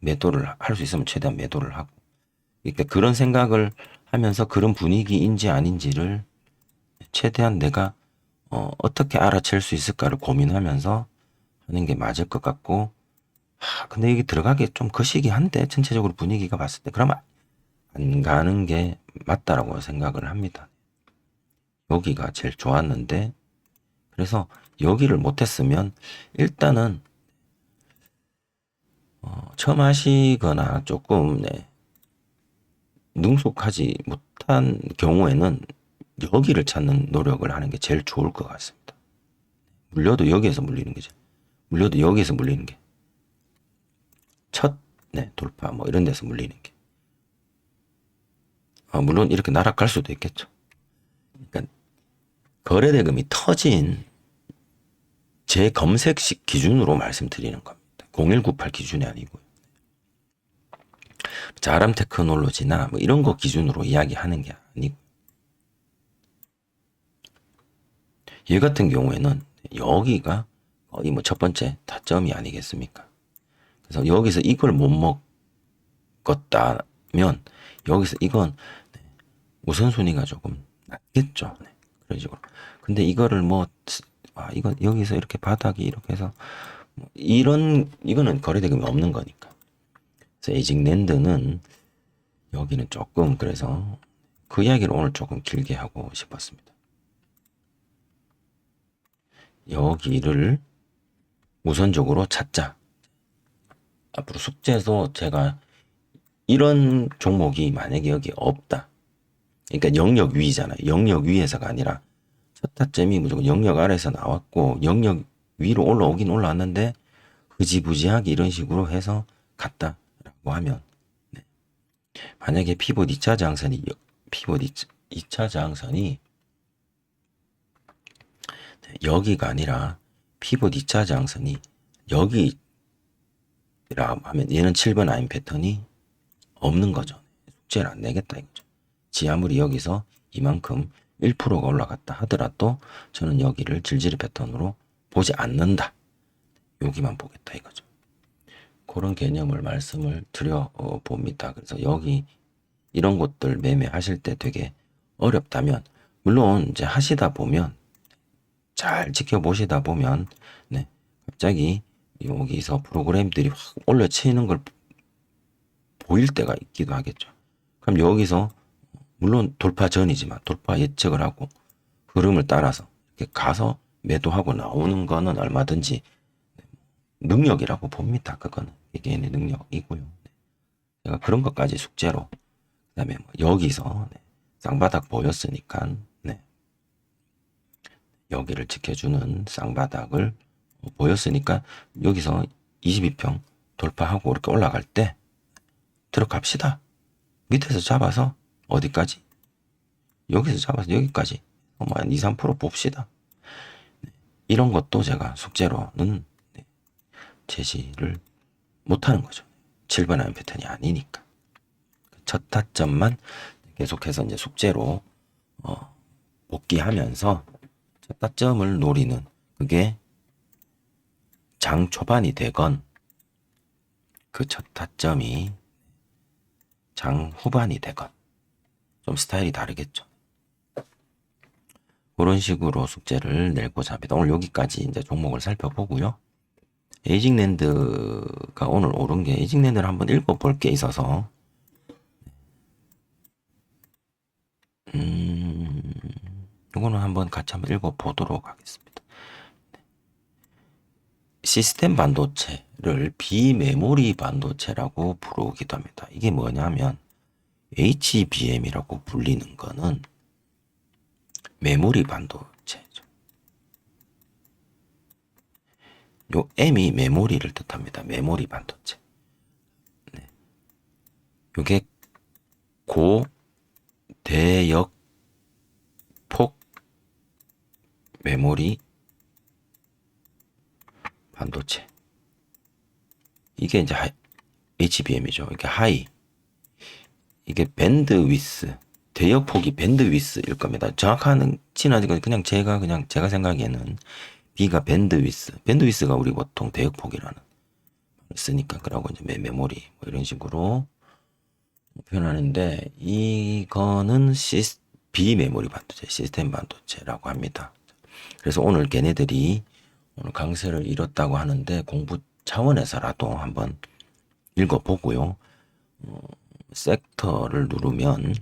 매도를 할 수 있으면 최대한 매도를 하고, 그러니까 그런 생각을 하면서 그런 분위기인지 아닌지를 최대한 내가 어떻게 알아챌 수 있을까를 고민하면서 하는 게 맞을 것 같고, 근데 이게 들어가기 좀 거시기 한데 전체적으로 분위기가 봤을 때 그러면 안 가는 게 맞다라고 생각을 합니다. 여기가 제일 좋았는데, 그래서 여기를 못했으면 일단은 처음 하시거나 조금 능숙하지 못한 경우에는 여기를 찾는 노력을 하는 게 제일 좋을 것 같습니다. 물려도 여기에서 물리는 게죠. 물려도 여기에서 물리는 게 첫 돌파 뭐 이런 데서 물리는 게 물론 이렇게 날아갈 수도 있겠죠. 그러니까 거래대금이 터진 제 검색식 기준으로 말씀드리는 겁니다. 0198 기준이 아니고요. 자람 테크놀로지나 뭐 이런 거 기준으로 이야기하는 게 아니고, 얘 같은 경우에는 여기가 거의 뭐 첫 번째 타점이 아니겠습니까? 그래서 여기서 이걸 못 먹었다면 여기서 이건 우선순위가 조금 낮겠죠. 그런 식으로. 근데 이거를 이거 여기서 이렇게 바닥이 이렇게 해서 이거는 거래대금이 없는 거니까. 그래서 에이징랜드는 여기는 조금, 그래서 그 이야기를 오늘 조금 길게 하고 싶었습니다. 여기를 우선적으로 찾자. 앞으로 숙제에서 제가 이런 종목이 만약에 여기 없다. 그러니까 영역 위잖아요. 영역 위에서가 아니라 첫 타점이 무조건 영역 아래에서 나왔고 영역 위로 올라오긴 올라왔는데 흐지부지하게 이런 식으로 해서 갔다라고 하면, 만약에 피봇 2차 장선이 피봇 2차 장선이 여기가 아니라 피봇 2차 장선이 여기라 하면 얘는 7번 아인 패턴이 없는 거죠. 숙제를 안 내겠다 이거죠. 지 아무리 여기서 이만큼 1%가 올라갔다 하더라도 저는 여기를 질질 패턴으로 보지 않는다. 여기만 보겠다 이거죠. 그런 개념을 말씀을 드려 봅니다. 그래서 여기 이런 것들 매매하실 때 되게 어렵다면, 물론 이제 하시다 보면 잘 지켜보시다 보면 갑자기 여기서 프로그램들이 확 올려치는 걸 보일 때가 있기도 하겠죠. 그럼 여기서 물론 돌파 전이지만 돌파 예측을 하고 흐름을 따라서 이렇게 가서 매도하고 나오는 거는 얼마든지 능력이라고 봅니다. 그거는 개개인의 능력이고요. 제가 그런 것까지 숙제로, 그다음에 여기서 쌍바닥 보였으니까 여기를 지켜주는 쌍바닥을 보였으니까 여기서 22평 돌파하고 이렇게 올라갈 때 들어갑시다. 밑에서 잡아서 어디까지? 여기서 잡아서 여기까지 한 2, 3% 봅시다. 이런 것도 제가 숙제로는 제시를 못하는 거죠. 7번 아이언 패턴이 아니니까. 첫 타점만 계속해서 이제 숙제로 복귀하면서 첫 타점을 노리는, 그게 장 초반이 되건 그 첫 타점이 장 후반이 되건 좀 스타일이 다르겠죠. 그런 식으로 숙제를 내고자 합니다. 오늘 여기까지 이제 종목을 살펴보고요. 에이징랜드가 오늘 오른 게, 에이징랜드를 한번 읽어볼 게 있어서 이거는 한번 같이 한번 읽어보도록 하겠습니다. 시스템 반도체를 비메모리 반도체라고 부르기도 합니다. 이게 뭐냐면 HBM이라고 불리는 거는 메모리 반도체죠. 요 M이 메모리를 뜻합니다. 메모리 반도체. 요게 고대역 폭 메모리 반도체. 이게 이제 HBM이죠. 이게 하이. 이게 밴드위스. 대역폭이 밴드위스일 겁니다. 정확한지는 아직 그냥 제가 생각에는 B가 밴드위스가 우리 보통 대역폭이라는 걸 쓰니까 그러고 이제 메모리 뭐 이런 식으로 표현하는데 이거는 비메모리 반도체, 시스템 반도체라고 합니다. 그래서 오늘 걔네들이 오늘 강세를 이뤘다고 하는데 공부 차원에서라도 한번 읽어보고요. 섹터를 누르면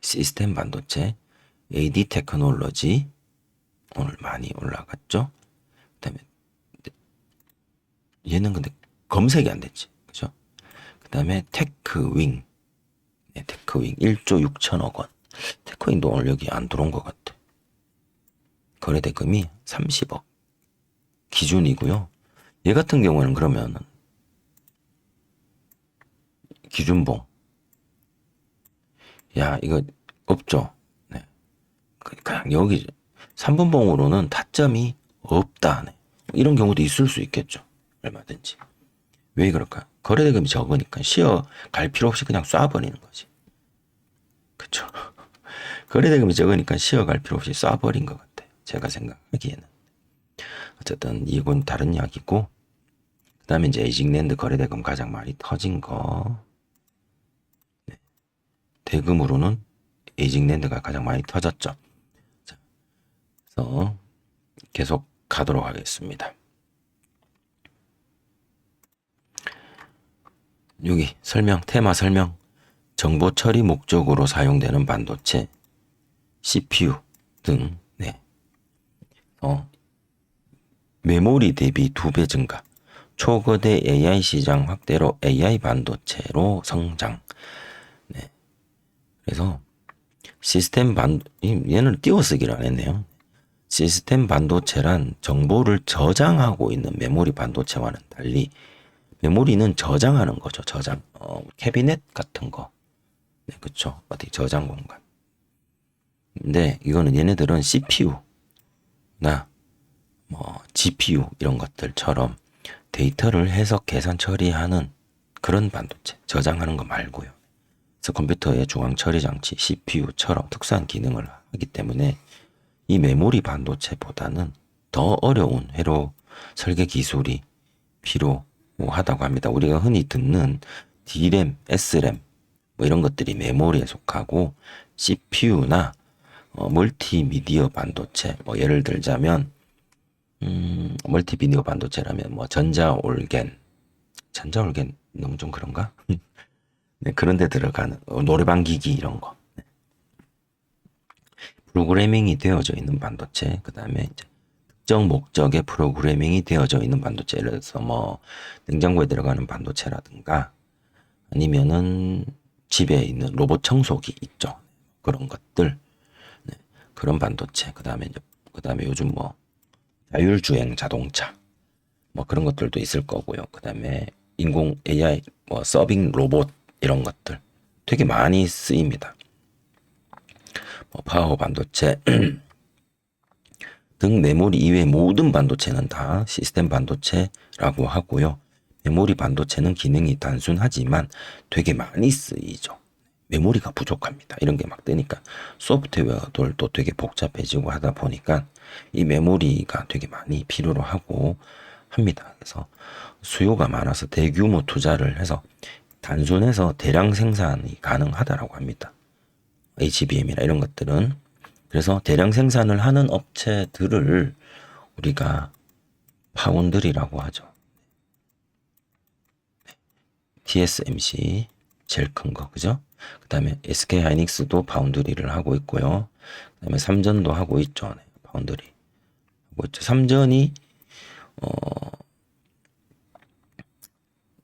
시스템 반도체, AD 테크놀로지 오늘 많이 올라갔죠. 그다음에 얘는 근데 검색이 안 됐지, 그죠? 그다음에 테크윙, 네, 테크윙 1조 6천억 원. 테크윙도 오늘 여기 안 들어온 것 같아. 거래대금이 30억 기준이고요. 얘 같은 경우는 그러면은 기준봉, 야 이거 없죠. 네, 그냥 여기 3분봉으로는 타점이 없다. 네. 이런 경우도 있을 수 있겠죠. 얼마든지. 왜 그럴까? 거래대금이 적으니까 쉬어 갈 필요 없이 그냥 쏴버리는 거지. 그쵸? 거래대금이 적으니까 쉬어 갈 필요 없이 쏴버린 것 같아요. 제가 생각하기에는. 어쨌든 이건 다른 이야기고, 그 다음에 이제 에이징랜드 거래대금 가장 많이 터진 거. 네. 대금으로는 에이징랜드가 가장 많이 터졌죠. 자, 그래서 계속 가도록 하겠습니다. 여기 설명, 테마 설명. 정보 처리 목적으로 사용되는 반도체, CPU 등, 네. 메모리 대비 2배 증가, 초거대 AI 시장 확대로 AI 반도체로 성장. 네. 그래서 얘는 띄어쓰기를 안 했네요. 시스템 반도체란 정보를 저장하고 있는 메모리 반도체와는 달리 메모리는 저장하는 거죠. 저장. 캐비넷 같은 거. 네, 그쵸. 어디 저장 공간. 근데 이거는 얘네들은 CPU나 뭐 GPU 이런 것들처럼 데이터를 해석, 계산, 처리하는 그런 반도체, 저장하는 거 말고요. 그래서 컴퓨터의 중앙 처리 장치 CPU처럼 특수한 기능을 하기 때문에 이 메모리 반도체보다는 더 어려운 회로 설계 기술이 필요하다고 합니다. 우리가 흔히 듣는 D램, S램 뭐 이런 것들이 메모리에 속하고 CPU나 멀티미디어 반도체, 뭐 예를 들자면 멀티미디어 반도체라면 뭐 전자올겐 너무 좀 그런가? 네, 그런데 들어가는 노래방 기기 이런 거, 네. 프로그래밍이 되어져 있는 반도체, 그 다음에 이제 특정 목적의 프로그래밍이 되어져 있는 반도체, 예를 들어서 뭐 냉장고에 들어가는 반도체라든가 아니면은 집에 있는 로봇 청소기 있죠. 그런 것들, 네, 그런 반도체. 그 다음에 요즘 뭐 자율주행 자동차 뭐 그런 것들도 있을 거고요. 그 다음에 인공 AI 뭐 서빙 로봇 이런 것들 되게 많이 쓰입니다. 뭐 파워 반도체 등 메모리 이외의 모든 반도체는 다 시스템 반도체라고 하고요. 메모리 반도체는 기능이 단순하지만 되게 많이 쓰이죠. 메모리가 부족합니다. 이런 게 막 뜨니까 소프트웨어들도 되게 복잡해지고 하다 보니까 이 메모리가 되게 많이 필요로 하고 합니다. 그래서 수요가 많아서 대규모 투자를 해서 단순해서 대량 생산이 가능하다라고 합니다. HBM이나 이런 것들은. 그래서 대량 생산을 하는 업체들을 우리가 파운드리라고 하죠. TSMC 제일 큰 거, 그죠? 그 다음에 SK 하이닉스도 파운드리를 하고 있고요. 그 다음에 삼전도 하고 있죠. 네, 파운드리 하고 있죠. 삼전이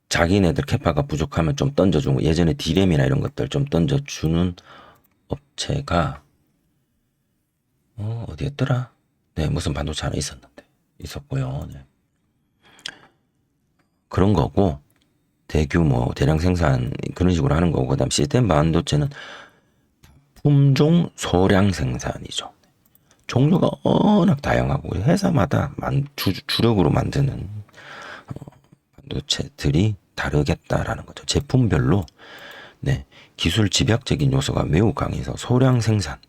자기네들 캐파가 부족하면 좀 던져주고, 예전에 D램이나 이런 것들 좀 던져주는 업체가 어디였더라? 네, 무슨 반도체 하나 있었고요. 네. 그런 거고, 대규모 대량 생산 그런 식으로 하는 거고, 그다음 시스템 반도체는 품종 소량 생산이죠. 종류가 워낙 다양하고 회사마다 주력으로 만드는 반도체들이 다르겠다라는 거죠. 제품별로, 네, 기술 집약적인 요소가 매우 강해서 소량 생산을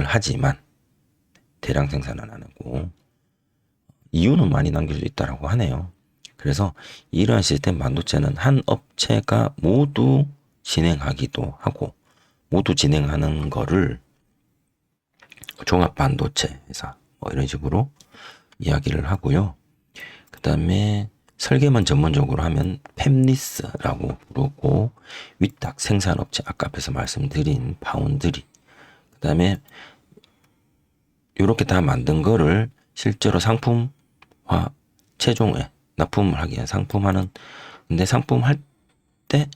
하지만 대량 생산은 안 하고, 이유는 많이 남길 수 있다라고 하네요. 그래서 이러한 시스템 반도체는 한 업체가 모두 진행하기도 하고 모두 진행하는 거를 종합 반도체 회사 뭐 이런 식으로 이야기를 하고요. 그 다음에 설계만 전문적으로 하면 팹리스라고 부르고 위탁 생산업체 아까 앞에서 말씀드린 파운드리 그 다음에 이렇게 다 만든 거를 실제로 상품화 최종에 납품을 하기 위한 상품화는 근데 상품할 때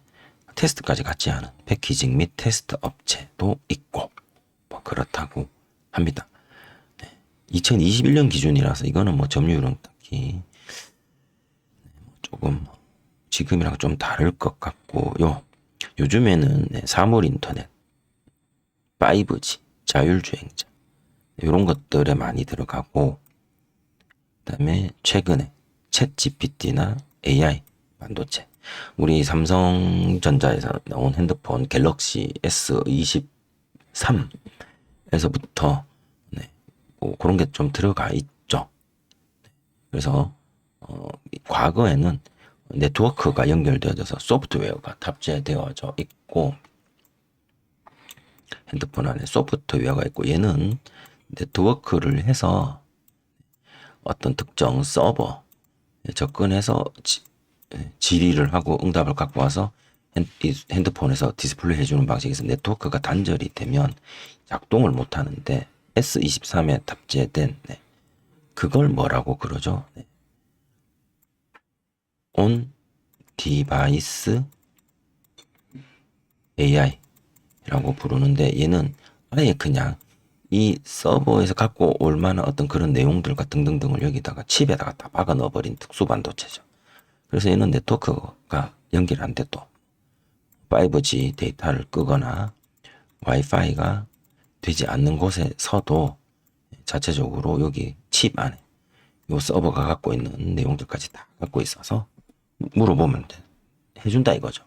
테스트까지 같이 하는 패키징 및 테스트 업체도 있고 뭐 그렇다고 합니다. 2021년 기준이라서 이거는 뭐 점유율은 딱히 조금 지금이랑 좀 다를 것 같고요. 요즘에는 사물 인터넷, 5G, 자율주행차 이런 것들에 많이 들어가고 그다음에 최근에 챗 GPT나 AI 반도체 우리 삼성전자에서 나온 핸드폰 갤럭시 S23에서부터 뭐 그런 게 좀 들어가 있죠. 그래서 과거에는 네트워크가 연결되어져서 소프트웨어가 탑재되어져 있고 핸드폰 안에 소프트웨어가 있고 얘는 네트워크를 해서 어떤 특정 서버 접근해서 질의를 하고 응답을 갖고 와서 핸드폰에서 디스플레이 해주는 방식에서 네트워크가 단절이 되면 작동을 못 하는데 S23에 탑재된 그걸 뭐라고 그러죠? 온 디바이스 AI라고 부르는데 얘는 아예 그냥 이 서버에서 갖고 올 만한 어떤 그런 내용들과 등등등을 여기다가 칩에다가 다 박아 넣어버린 특수 반도체죠. 그래서 얘는 네트워크가 연결 안 돼도 5G 데이터를 끄거나 와이파이가 되지 않는 곳에서도 자체적으로 여기 칩 안에 요 서버가 갖고 있는 내용들까지 다 갖고 있어서 물어보면 해준다 이거죠.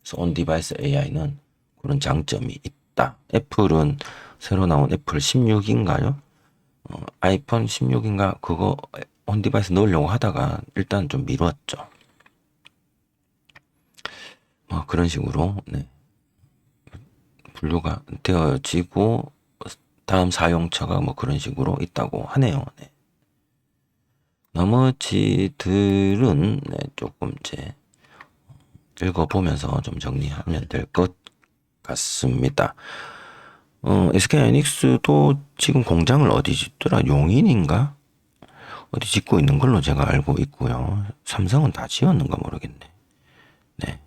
그래서 온 디바이스 AI는 그런 장점이 있다. 애플은 새로 나온 애플 16인가요? 아이폰 16인가 그거 온 디바이스 넣으려고 하다가 일단 좀 미뤘죠. 뭐 그런 식으로 분류가 되어지고 다음 사용처가 뭐 그런 식으로 있다고 하네요. 나머지들은 조금 이제 읽어보면서 좀 정리하면 될 것 같습니다. SK 하이닉스도 지금 공장을 어디 짓더라? 용인인가? 어디 짓고 있는 걸로 제가 알고 있고요. 삼성은 다 지었는가 모르겠네. 네.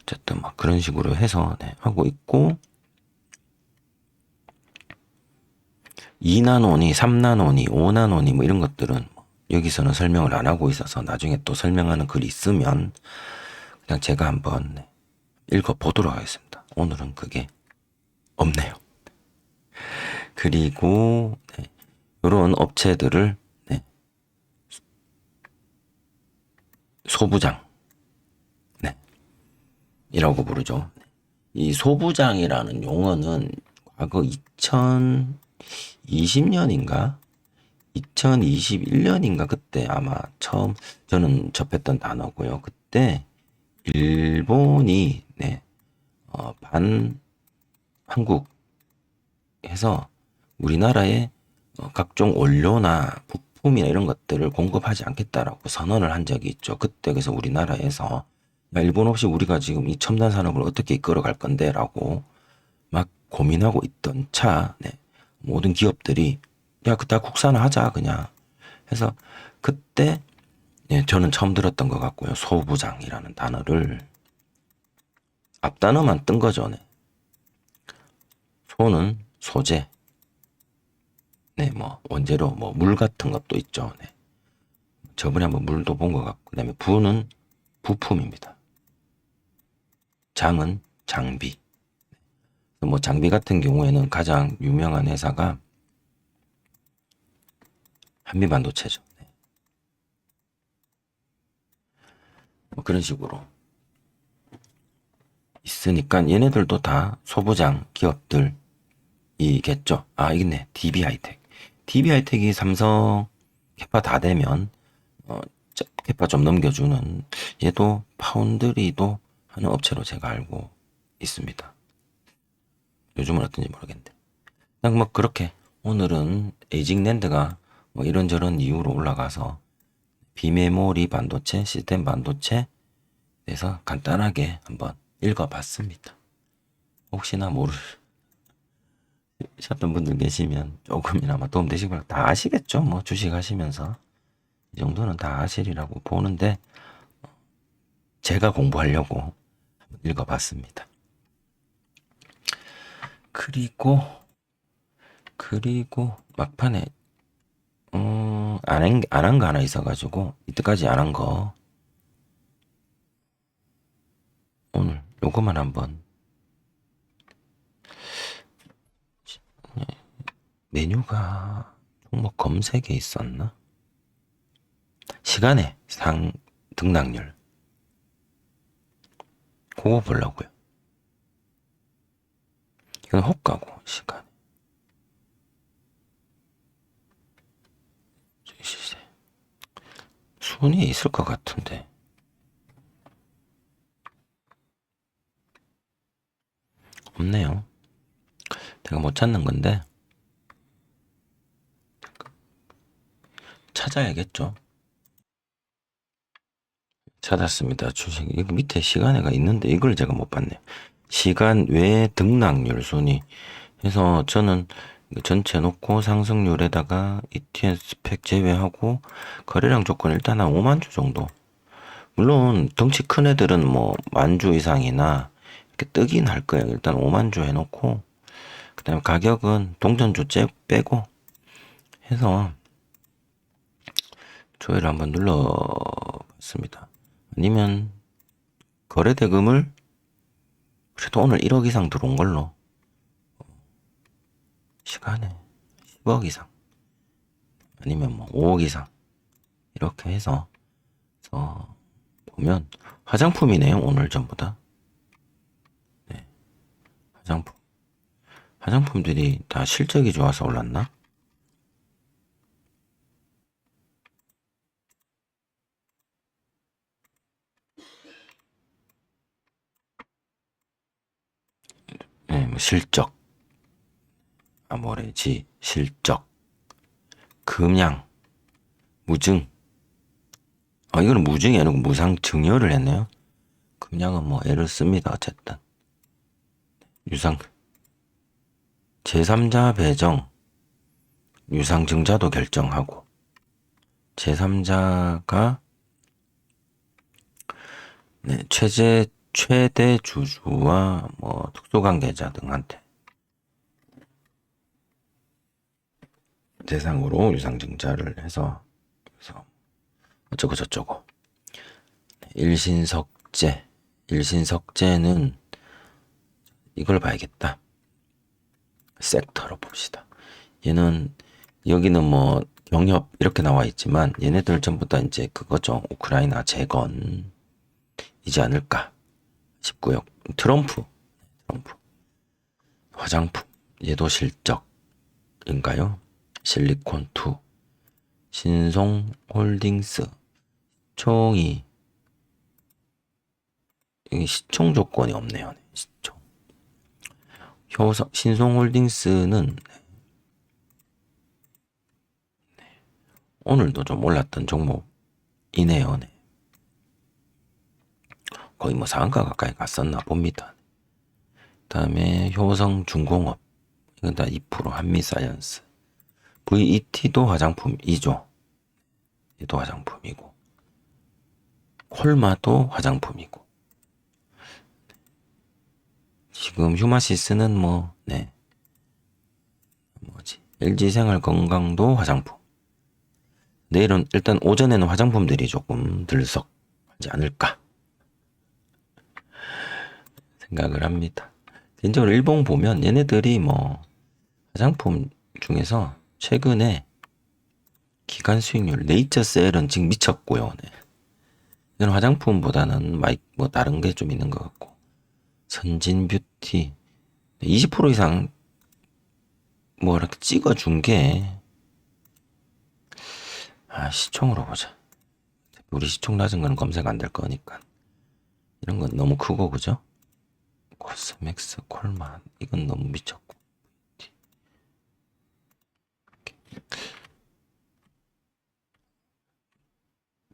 어쨌든 막 그런 식으로 해서 하고 있고 2나노니, 3나노니, 5나노니 뭐 이런 것들은 여기서는 설명을 안 하고 있어서 나중에 또 설명하는 글이 있으면 그냥 제가 한번 읽어보도록 하겠습니다. 오늘은 그게 없네요. 그리고 이런 업체들을 소부장 이라고 부르죠. 이 소부장이라는 용어는 과거 2020년인가 2021년인가 그때 아마 처음 저는 접했던 단어고요. 그때 일본이 반 한국 해서 우리나라에 각종 원료나 부품이나 이런 것들을 공급하지 않겠다라고 선언을 한 적이 있죠. 그때 그래서 우리나라에서 야, 일본 없이 우리가 지금 이 첨단 산업을 어떻게 이끌어갈 건데라고 막 고민하고 있던 차 모든 기업들이 야, 그다 국산화하자 그냥 해서 그때 저는 처음 들었던 것 같고요. 소부장이라는 단어를 앞단어만 뜬 거죠. 소는 소재, 뭐 원재료, 뭐 물 같은 것도 있죠. 저번에 한번 물도 본 것 같고, 그다음에 부는 부품입니다. 장은 장비. 뭐 장비 같은 경우에는 가장 유명한 회사가 한미반도체죠. 뭐 그런 식으로 있으니까 얘네들도 다 소부장 기업들이겠죠. 아, 이겠네. DB하이텍. DB하이텍이 삼성에 캐파 다 되면 캐파 좀 넘겨주는 얘도 파운드리도 하는 업체로 제가 알고 있습니다. 요즘은 어떤지 모르겠는데 그냥 뭐 그렇게 오늘은 에이징 랜드가 뭐 이런저런 이유로 올라가서 비메모리 반도체, 시스템 반도체 에서 간단하게 한번 읽어봤습니다. 혹시나 모르셨던 분들 계시면 조금이나마 도움되시고 다 아시겠죠? 뭐 주식 하시면서 이 정도는 다 아시리라고 보는데 제가 공부하려고 읽어봤습니다. 그리고 막판에 안 한 거 하나 있어가지고 이때까지 안 한 거 오늘 요거만 한번 메뉴가 종목 검색에 있었나? 시간에 상 등락률 그거 보려고요. 이건 호가고 시간 시세 순위에 있을 것 같은데 없네요. 내가 못 찾는 건데 찾아야겠죠. 찾았습니다. 주식 이거 밑에 시간에가 있는데 이걸 제가 못 봤네요. 시간 외 등락률 순위 해서 저는 전체 놓고 상승률에다가 ETF 스펙 제외하고 거래량 조건 일단 한 5만 주 정도. 물론 덩치 큰 애들은 뭐 만 주 이상이나 이렇게 뜨긴 할 거예요. 일단 5만 주 해놓고 그다음에 가격은 동전주 빼고 해서 조회를 한번 눌러봤습니다. 아니면 거래대금을 그래도 오늘 1억 이상 들어온 걸로 시간에 10억 이상 아니면 뭐 5억 이상 이렇게 해서 보면 화장품이네요. 오늘 전부 다. 네, 화장품들이 다 실적이 좋아서 올랐나? 네, 뭐 실적, 뭐래지 실적, 금양, 무증. 이거는 무증이 아니고 무상 증여를 했네요. 금양은 뭐 애를 씁니다. 어쨌든 유상 제3자 배정, 유상증자도 결정하고 제3자가 네, 최대 주주와 뭐 특수관계자 등한테 대상으로 유상증자를 해서 그래서 어쩌고 저쩌고 일신석재는 이걸 봐야겠다. 섹터로 봅시다. 얘는 여기는 뭐 경협 이렇게 나와 있지만 얘네들 전부 다 이제 그거죠. 우크라이나 재건이지 않을까 싶고요. 트럼프 화장품 얘도 실적인가요? 실리콘2 신송홀딩스 총이 시총 조건이 없네요. 시총 신송홀딩스는 오늘도 좀 올랐던 종목이네요. 네. 거의 뭐 상한가 가까이 갔었나 봅니다. 다음에 효성중공업 이건 다 2% 한미사이언스 VET도 화장품이죠. 얘도 화장품이고 콜마도 화장품이고 지금 휴마시스는 LG생활건강도 화장품. 내일은 일단 오전에는 화장품들이 조금 들썩하지 않을까 생각을 합니다. 개인적으로 일본 보면 얘네들이 뭐 화장품 중에서 최근에 기간 수익률 네이처셀은 지금 미쳤고요. 네. 이건 화장품보다는 뭐 다른 게 좀 있는 것 같고 선진뷰티 20% 이상 뭐 이렇게 찍어준 게 시총으로 보자. 우리 시총 낮은 거는 검색 안 될 거니까. 이런 건 너무 크고, 그죠? 코스맥스, 콜만. 이건 너무 미쳤고.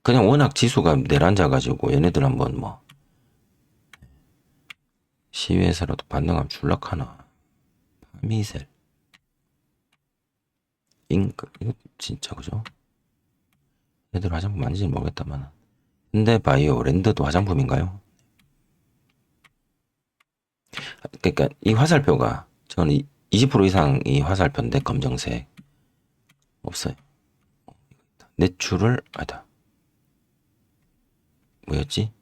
그냥 워낙 지수가 내려앉아가지고 얘네들 한번 뭐 시위에서라도 반등하면 줄락하나. 미셀, 잉크. 이거 진짜 그죠? 얘들 화장품 아닌지는 모르겠다만. 현대바이오, 랜드도 화장품인가요? 그러니까 이 화살표가 저는 20% 이상이 화살표인데 검정색 없어요. 내추럴 아니다. 뭐였지?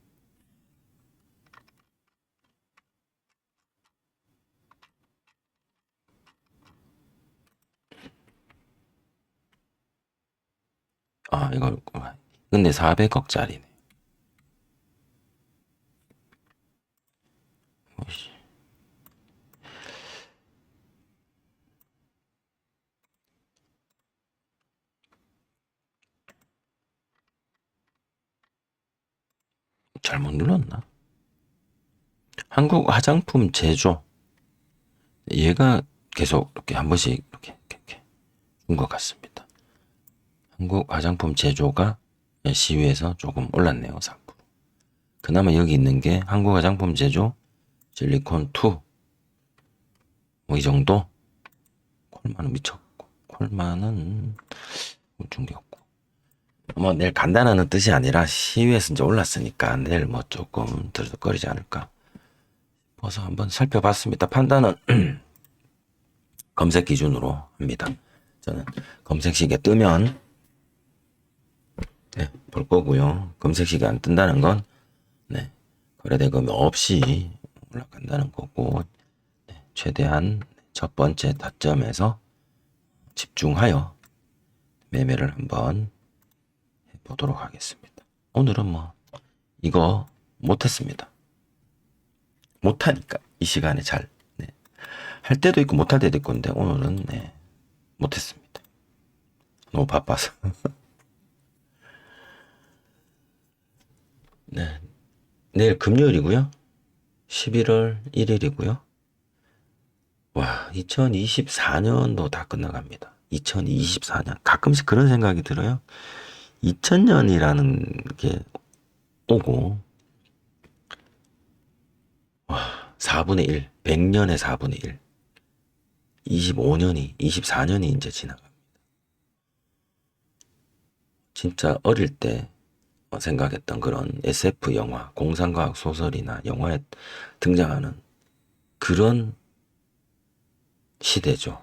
이거 근데 400억짜리네. 잘못 눌렀나? 한국 화장품 제조. 얘가 계속 이렇게 한 번씩 이렇게 준 것 같습니다. 한국 화장품 제조가 시위에서 조금 올랐네요. 3%. 그나마 여기 있는 게 한국 화장품 제조 실리콘 2. 뭐 이 정도? 콜마는 미쳤고. 콜마는 중개없고. 뭐 내일 간다는 뜻이 아니라 시위에서 이제 올랐으니까 내일 뭐 조금 들썩거리지 않을까. 그래서 한번 살펴봤습니다. 판단은 검색 기준으로 합니다. 저는 검색식에 뜨면 볼 거고요. 검색식이 안 뜬다는 건 거래대금이 없이 올라간다는 거고, 최대한 첫 번째 타점에서 집중하여 매매를 한번 해보도록 하겠습니다. 오늘은 뭐 이거 못했습니다. 못하니까 이 시간에 잘 할 때도 있고 못할 때도 있고 근데 오늘은 못했습니다. 너무 바빠서. 내일 금요일이고요. 11월 1일이고요. 와, 2024년도 다 끝나갑니다. 2024년. 가끔씩 그런 생각이 들어요. 2000년이라는 게 오고, 와, 4분의 1, 100년의 4분의 1, 24년이 이제 지나갑니다. 진짜 어릴 때 생각했던 그런 SF 영화, 공상과학 소설이나 영화에 등장하는 그런 시대죠.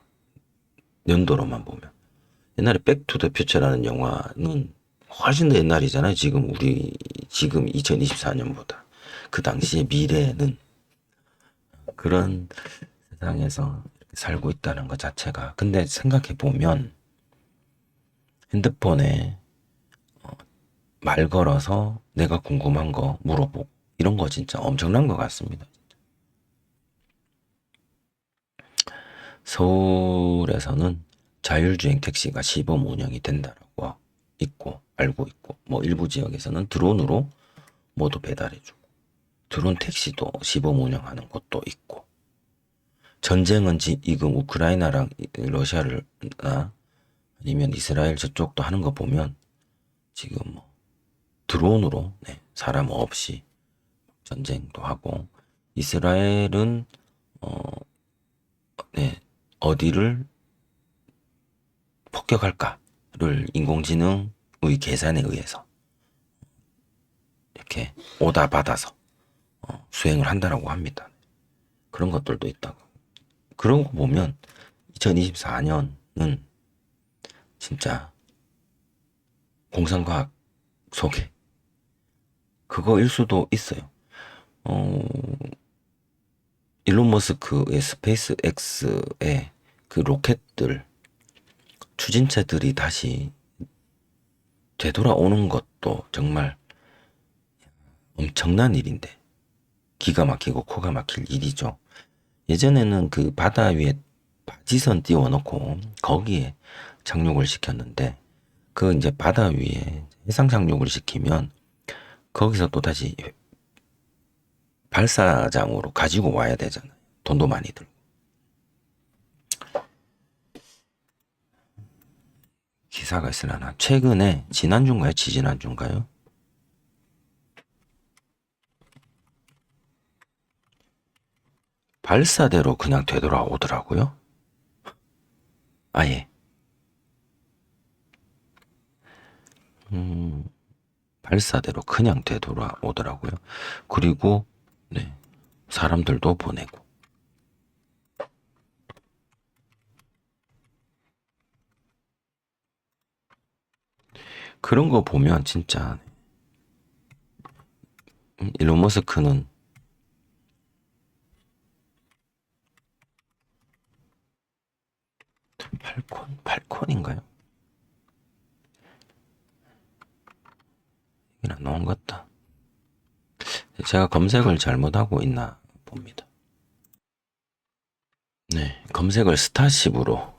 연도로만 보면. 옛날에 백투더퓨처라는 영화는 훨씬 더 옛날이잖아요. 지금 2024년보다. 그 당시의 미래는 그런 세상에서 살고 있다는 것 자체가. 근데 생각해 보면 핸드폰에 말 걸어서 내가 궁금한 거 물어보고 이런 거 진짜 엄청난 것 같습니다. 서울에서는 자율주행 택시가 시범 운영이 된다라고 알고 있고, 뭐 일부 지역에서는 드론으로 모두 배달해주고, 드론 택시도 시범 운영하는 곳도 있고, 전쟁은 지금 우크라이나랑 러시아나 아니면 이스라엘 저쪽도 하는 거 보면 지금 뭐 드론으로 사람 없이 전쟁도 하고, 이스라엘은 어디를 폭격할까를 인공지능의 계산에 의해서 이렇게 오다 받아서 수행을 한다라고 합니다. 그런 것들도 있다고. 그런 거 보면 2024년은 진짜 공상과학 속에 그거일 수도 있어요. 일론 머스크의 스페이스 X의 그 로켓들, 추진체들이 다시 되돌아오는 것도 정말 엄청난 일인데, 기가 막히고 코가 막힐 일이죠. 예전에는 그 바다 위에 바지선 띄워놓고 거기에 착륙을 시켰는데, 그 이제 바다 위에 해상 착륙을 시키면 거기서 또 다시 발사장으로 가지고 와야 되잖아요. 돈도 많이 들고. 기사가 있으려나? 최근에 지난주인가요? 지지난주인가요? 발사대로 그냥 되돌아오더라고요. 아예. 발사대로 그냥 되돌아오더라고요. 그리고 네, 사람들도 보내고. 그런 거 보면 진짜 일론 머스크는 팔콘인가요? 이게 안 나온 것 같다. 제가 검색을 잘못하고 있나 봅니다. 네, 검색을 스타쉽으로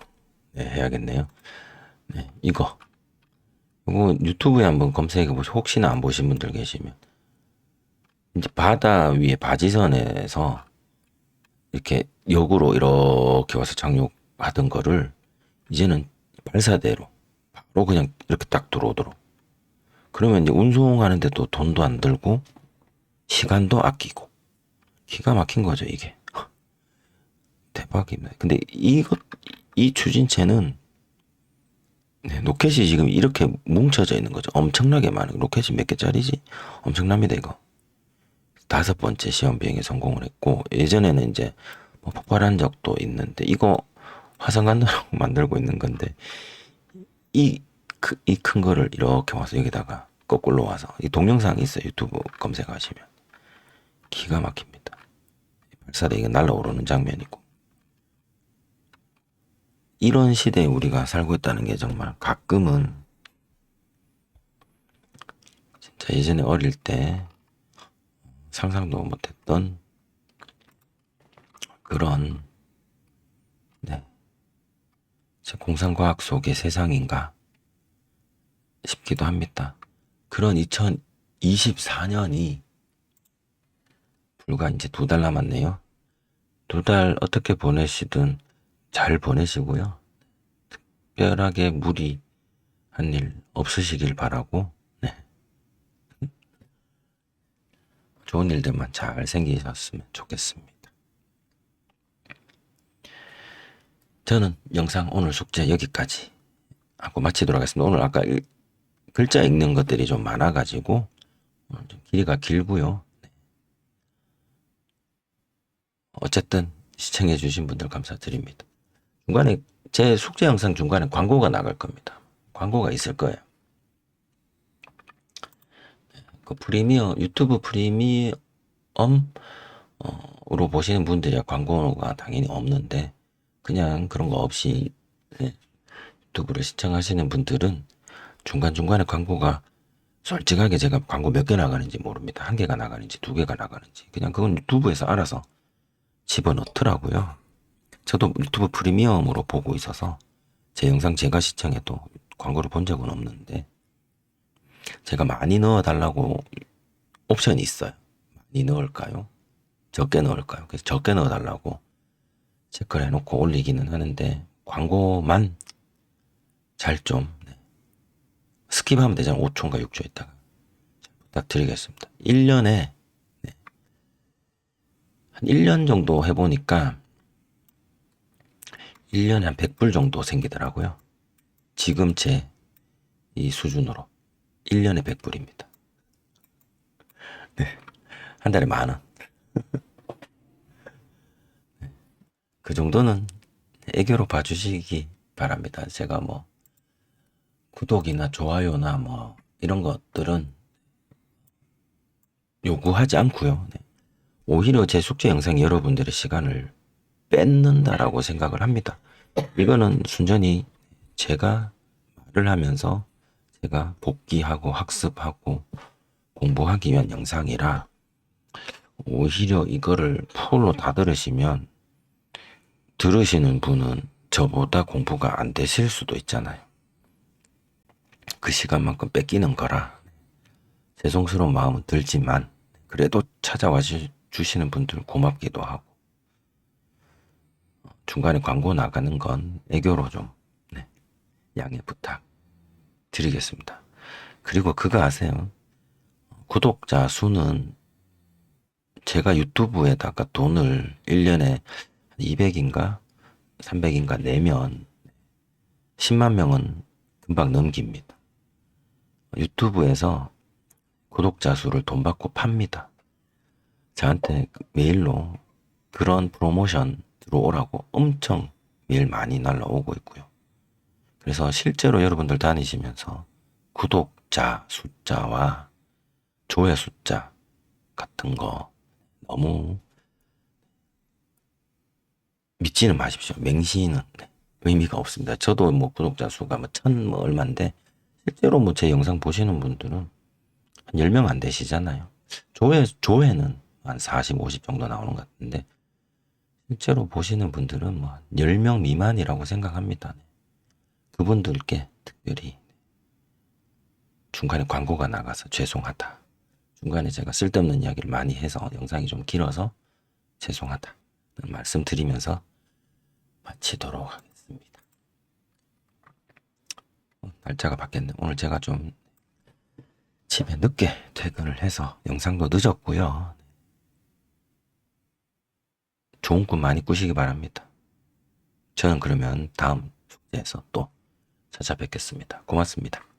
네, 해야겠네요. 네, 이거 유튜브에 한번 검색해 보시고 혹시나 안 보신 분들 계시면 이제 바다 위에 바지선에서 이렇게 역으로 이렇게 와서 착륙하던 거를 이제는 발사대로 바로 그냥 이렇게 딱 들어오도록. 그러면 이제 운송하는데도 돈도 안 들고 시간도 아끼고 기가 막힌 거죠 이게. 대박입니다. 근데 이 추진체는 네, 로켓이 지금 이렇게 뭉쳐져 있는 거죠. 엄청나게 많은 로켓이 몇 개짜리지? 엄청납니다 이거. 5번째 시험 비행에 성공을 했고 예전에는 이제 뭐 폭발한 적도 있는데 이거 화성 간다라고 만들고 있는 건데 이 큰 거를 이렇게 와서 여기다가 거꾸로 와서 이 동영상이 있어요. 유튜브 검색하시면 기가 막힙니다. 발사대 이거 날아오르는 장면이고 이런 시대에 우리가 살고 있다는 게 정말 가끔은 진짜 예전에 어릴 때 상상도 못했던 그런 네, 공상과학 속의 세상인가 싶기도 합니다. 그런 2024년이 불과 이제 2달 남았네요. 2달 어떻게 보내시든 잘 보내시고요. 특별하게 무리한 일 없으시길 바라고 네. 좋은 일들만 잘 생기셨으면 좋겠습니다. 저는 영상 오늘 숙제 여기까지 하고 마치도록 하겠습니다. 오늘 아까 글자 읽는 것들이 좀 많아가지고 좀 길이가 길고요. 네. 어쨌든 시청해주신 분들 감사드립니다. 중간에 제 숙제 영상 중간에 광고가 나갈 겁니다. 광고가 있을 거예요. 그 유튜브 프리미엄 으로 보시는 분들이야 광고가 당연히 없는데 그냥 그런 거 없이 네, 유튜브를 시청하시는 분들은 중간중간에 광고가 솔직하게 제가 광고 몇 개 나가는지 모릅니다. 1개가 나가는지 2개가 나가는지 그냥 그건 유튜브에서 알아서 집어넣더라고요. 저도 유튜브 프리미엄으로 보고 있어서 제 영상 제가 시청해도 광고를 본 적은 없는데 제가 많이 넣어달라고 옵션이 있어요. 많이 넣을까요? 적게 넣을까요? 그래서 적게 넣어달라고 체크를 해놓고 올리기는 하는데 광고만 잘 좀 스킵하면 되잖아요. 5초인가 6초 있다가 부탁드리겠습니다. 1년에 한 1년 정도 해보니까 1년에 한 100불 정도 생기더라고요. 지금 제 이 수준으로 1년에 100불입니다. 네. 한 달에 10,000원. 그 정도는 애교로 봐주시기 바랍니다. 제가 뭐 구독이나 좋아요나 뭐 이런 것들은 요구하지 않고요. 네. 오히려 제 숙제 영상이 여러분들의 시간을 뺏는다라고 생각을 합니다. 이거는 순전히 제가 말을 하면서 제가 복기하고 학습하고 공부하기 위한 영상이라 오히려 이거를 풀로 다 들으시면 들으시는 분은 저보다 공부가 안 되실 수도 있잖아요. 그 시간만큼 뺏기는 거라 죄송스러운 마음은 들지만 그래도 찾아와 주시는 분들 고맙기도 하고 중간에 광고 나가는 건 애교로 좀 네, 양해 부탁 드리겠습니다. 그리고 그거 아세요? 구독자 수는 제가 유튜브에다가 돈을 1년에 200인가 300인가 내면 10만 명은 금방 넘깁니다. 유튜브에서 구독자 수를 돈 받고 팝니다. 저한테 메일로 그런 프로모션 들어오라고 엄청 메일 많이 날라오고 있고요. 그래서 실제로 여러분들 다니시면서 구독자 숫자와 조회 숫자 같은 거 너무 믿지는 마십시오. 맹시는 의미가 없습니다. 저도 뭐 구독자 수가 뭐 뭐 얼만데 실제로 뭐 제 영상 보시는 분들은 한 10명 안 되시잖아요. 조회는 한 40, 50 정도 나오는 것 같은데 실제로 보시는 분들은 뭐 10명 미만이라고 생각합니다. 그분들께 특별히 중간에 광고가 나가서 죄송하다. 중간에 제가 쓸데없는 이야기를 많이 해서 영상이 좀 길어서 죄송하다. 말씀드리면서 마치도록 하겠습니다. 날짜가 바뀌었네. 오늘 제가 좀 집에 늦게 퇴근을 해서 영상도 늦었고요. 좋은 꿈 많이 꾸시기 바랍니다. 저는 그러면 다음 숙제에서 또 찾아뵙겠습니다. 고맙습니다.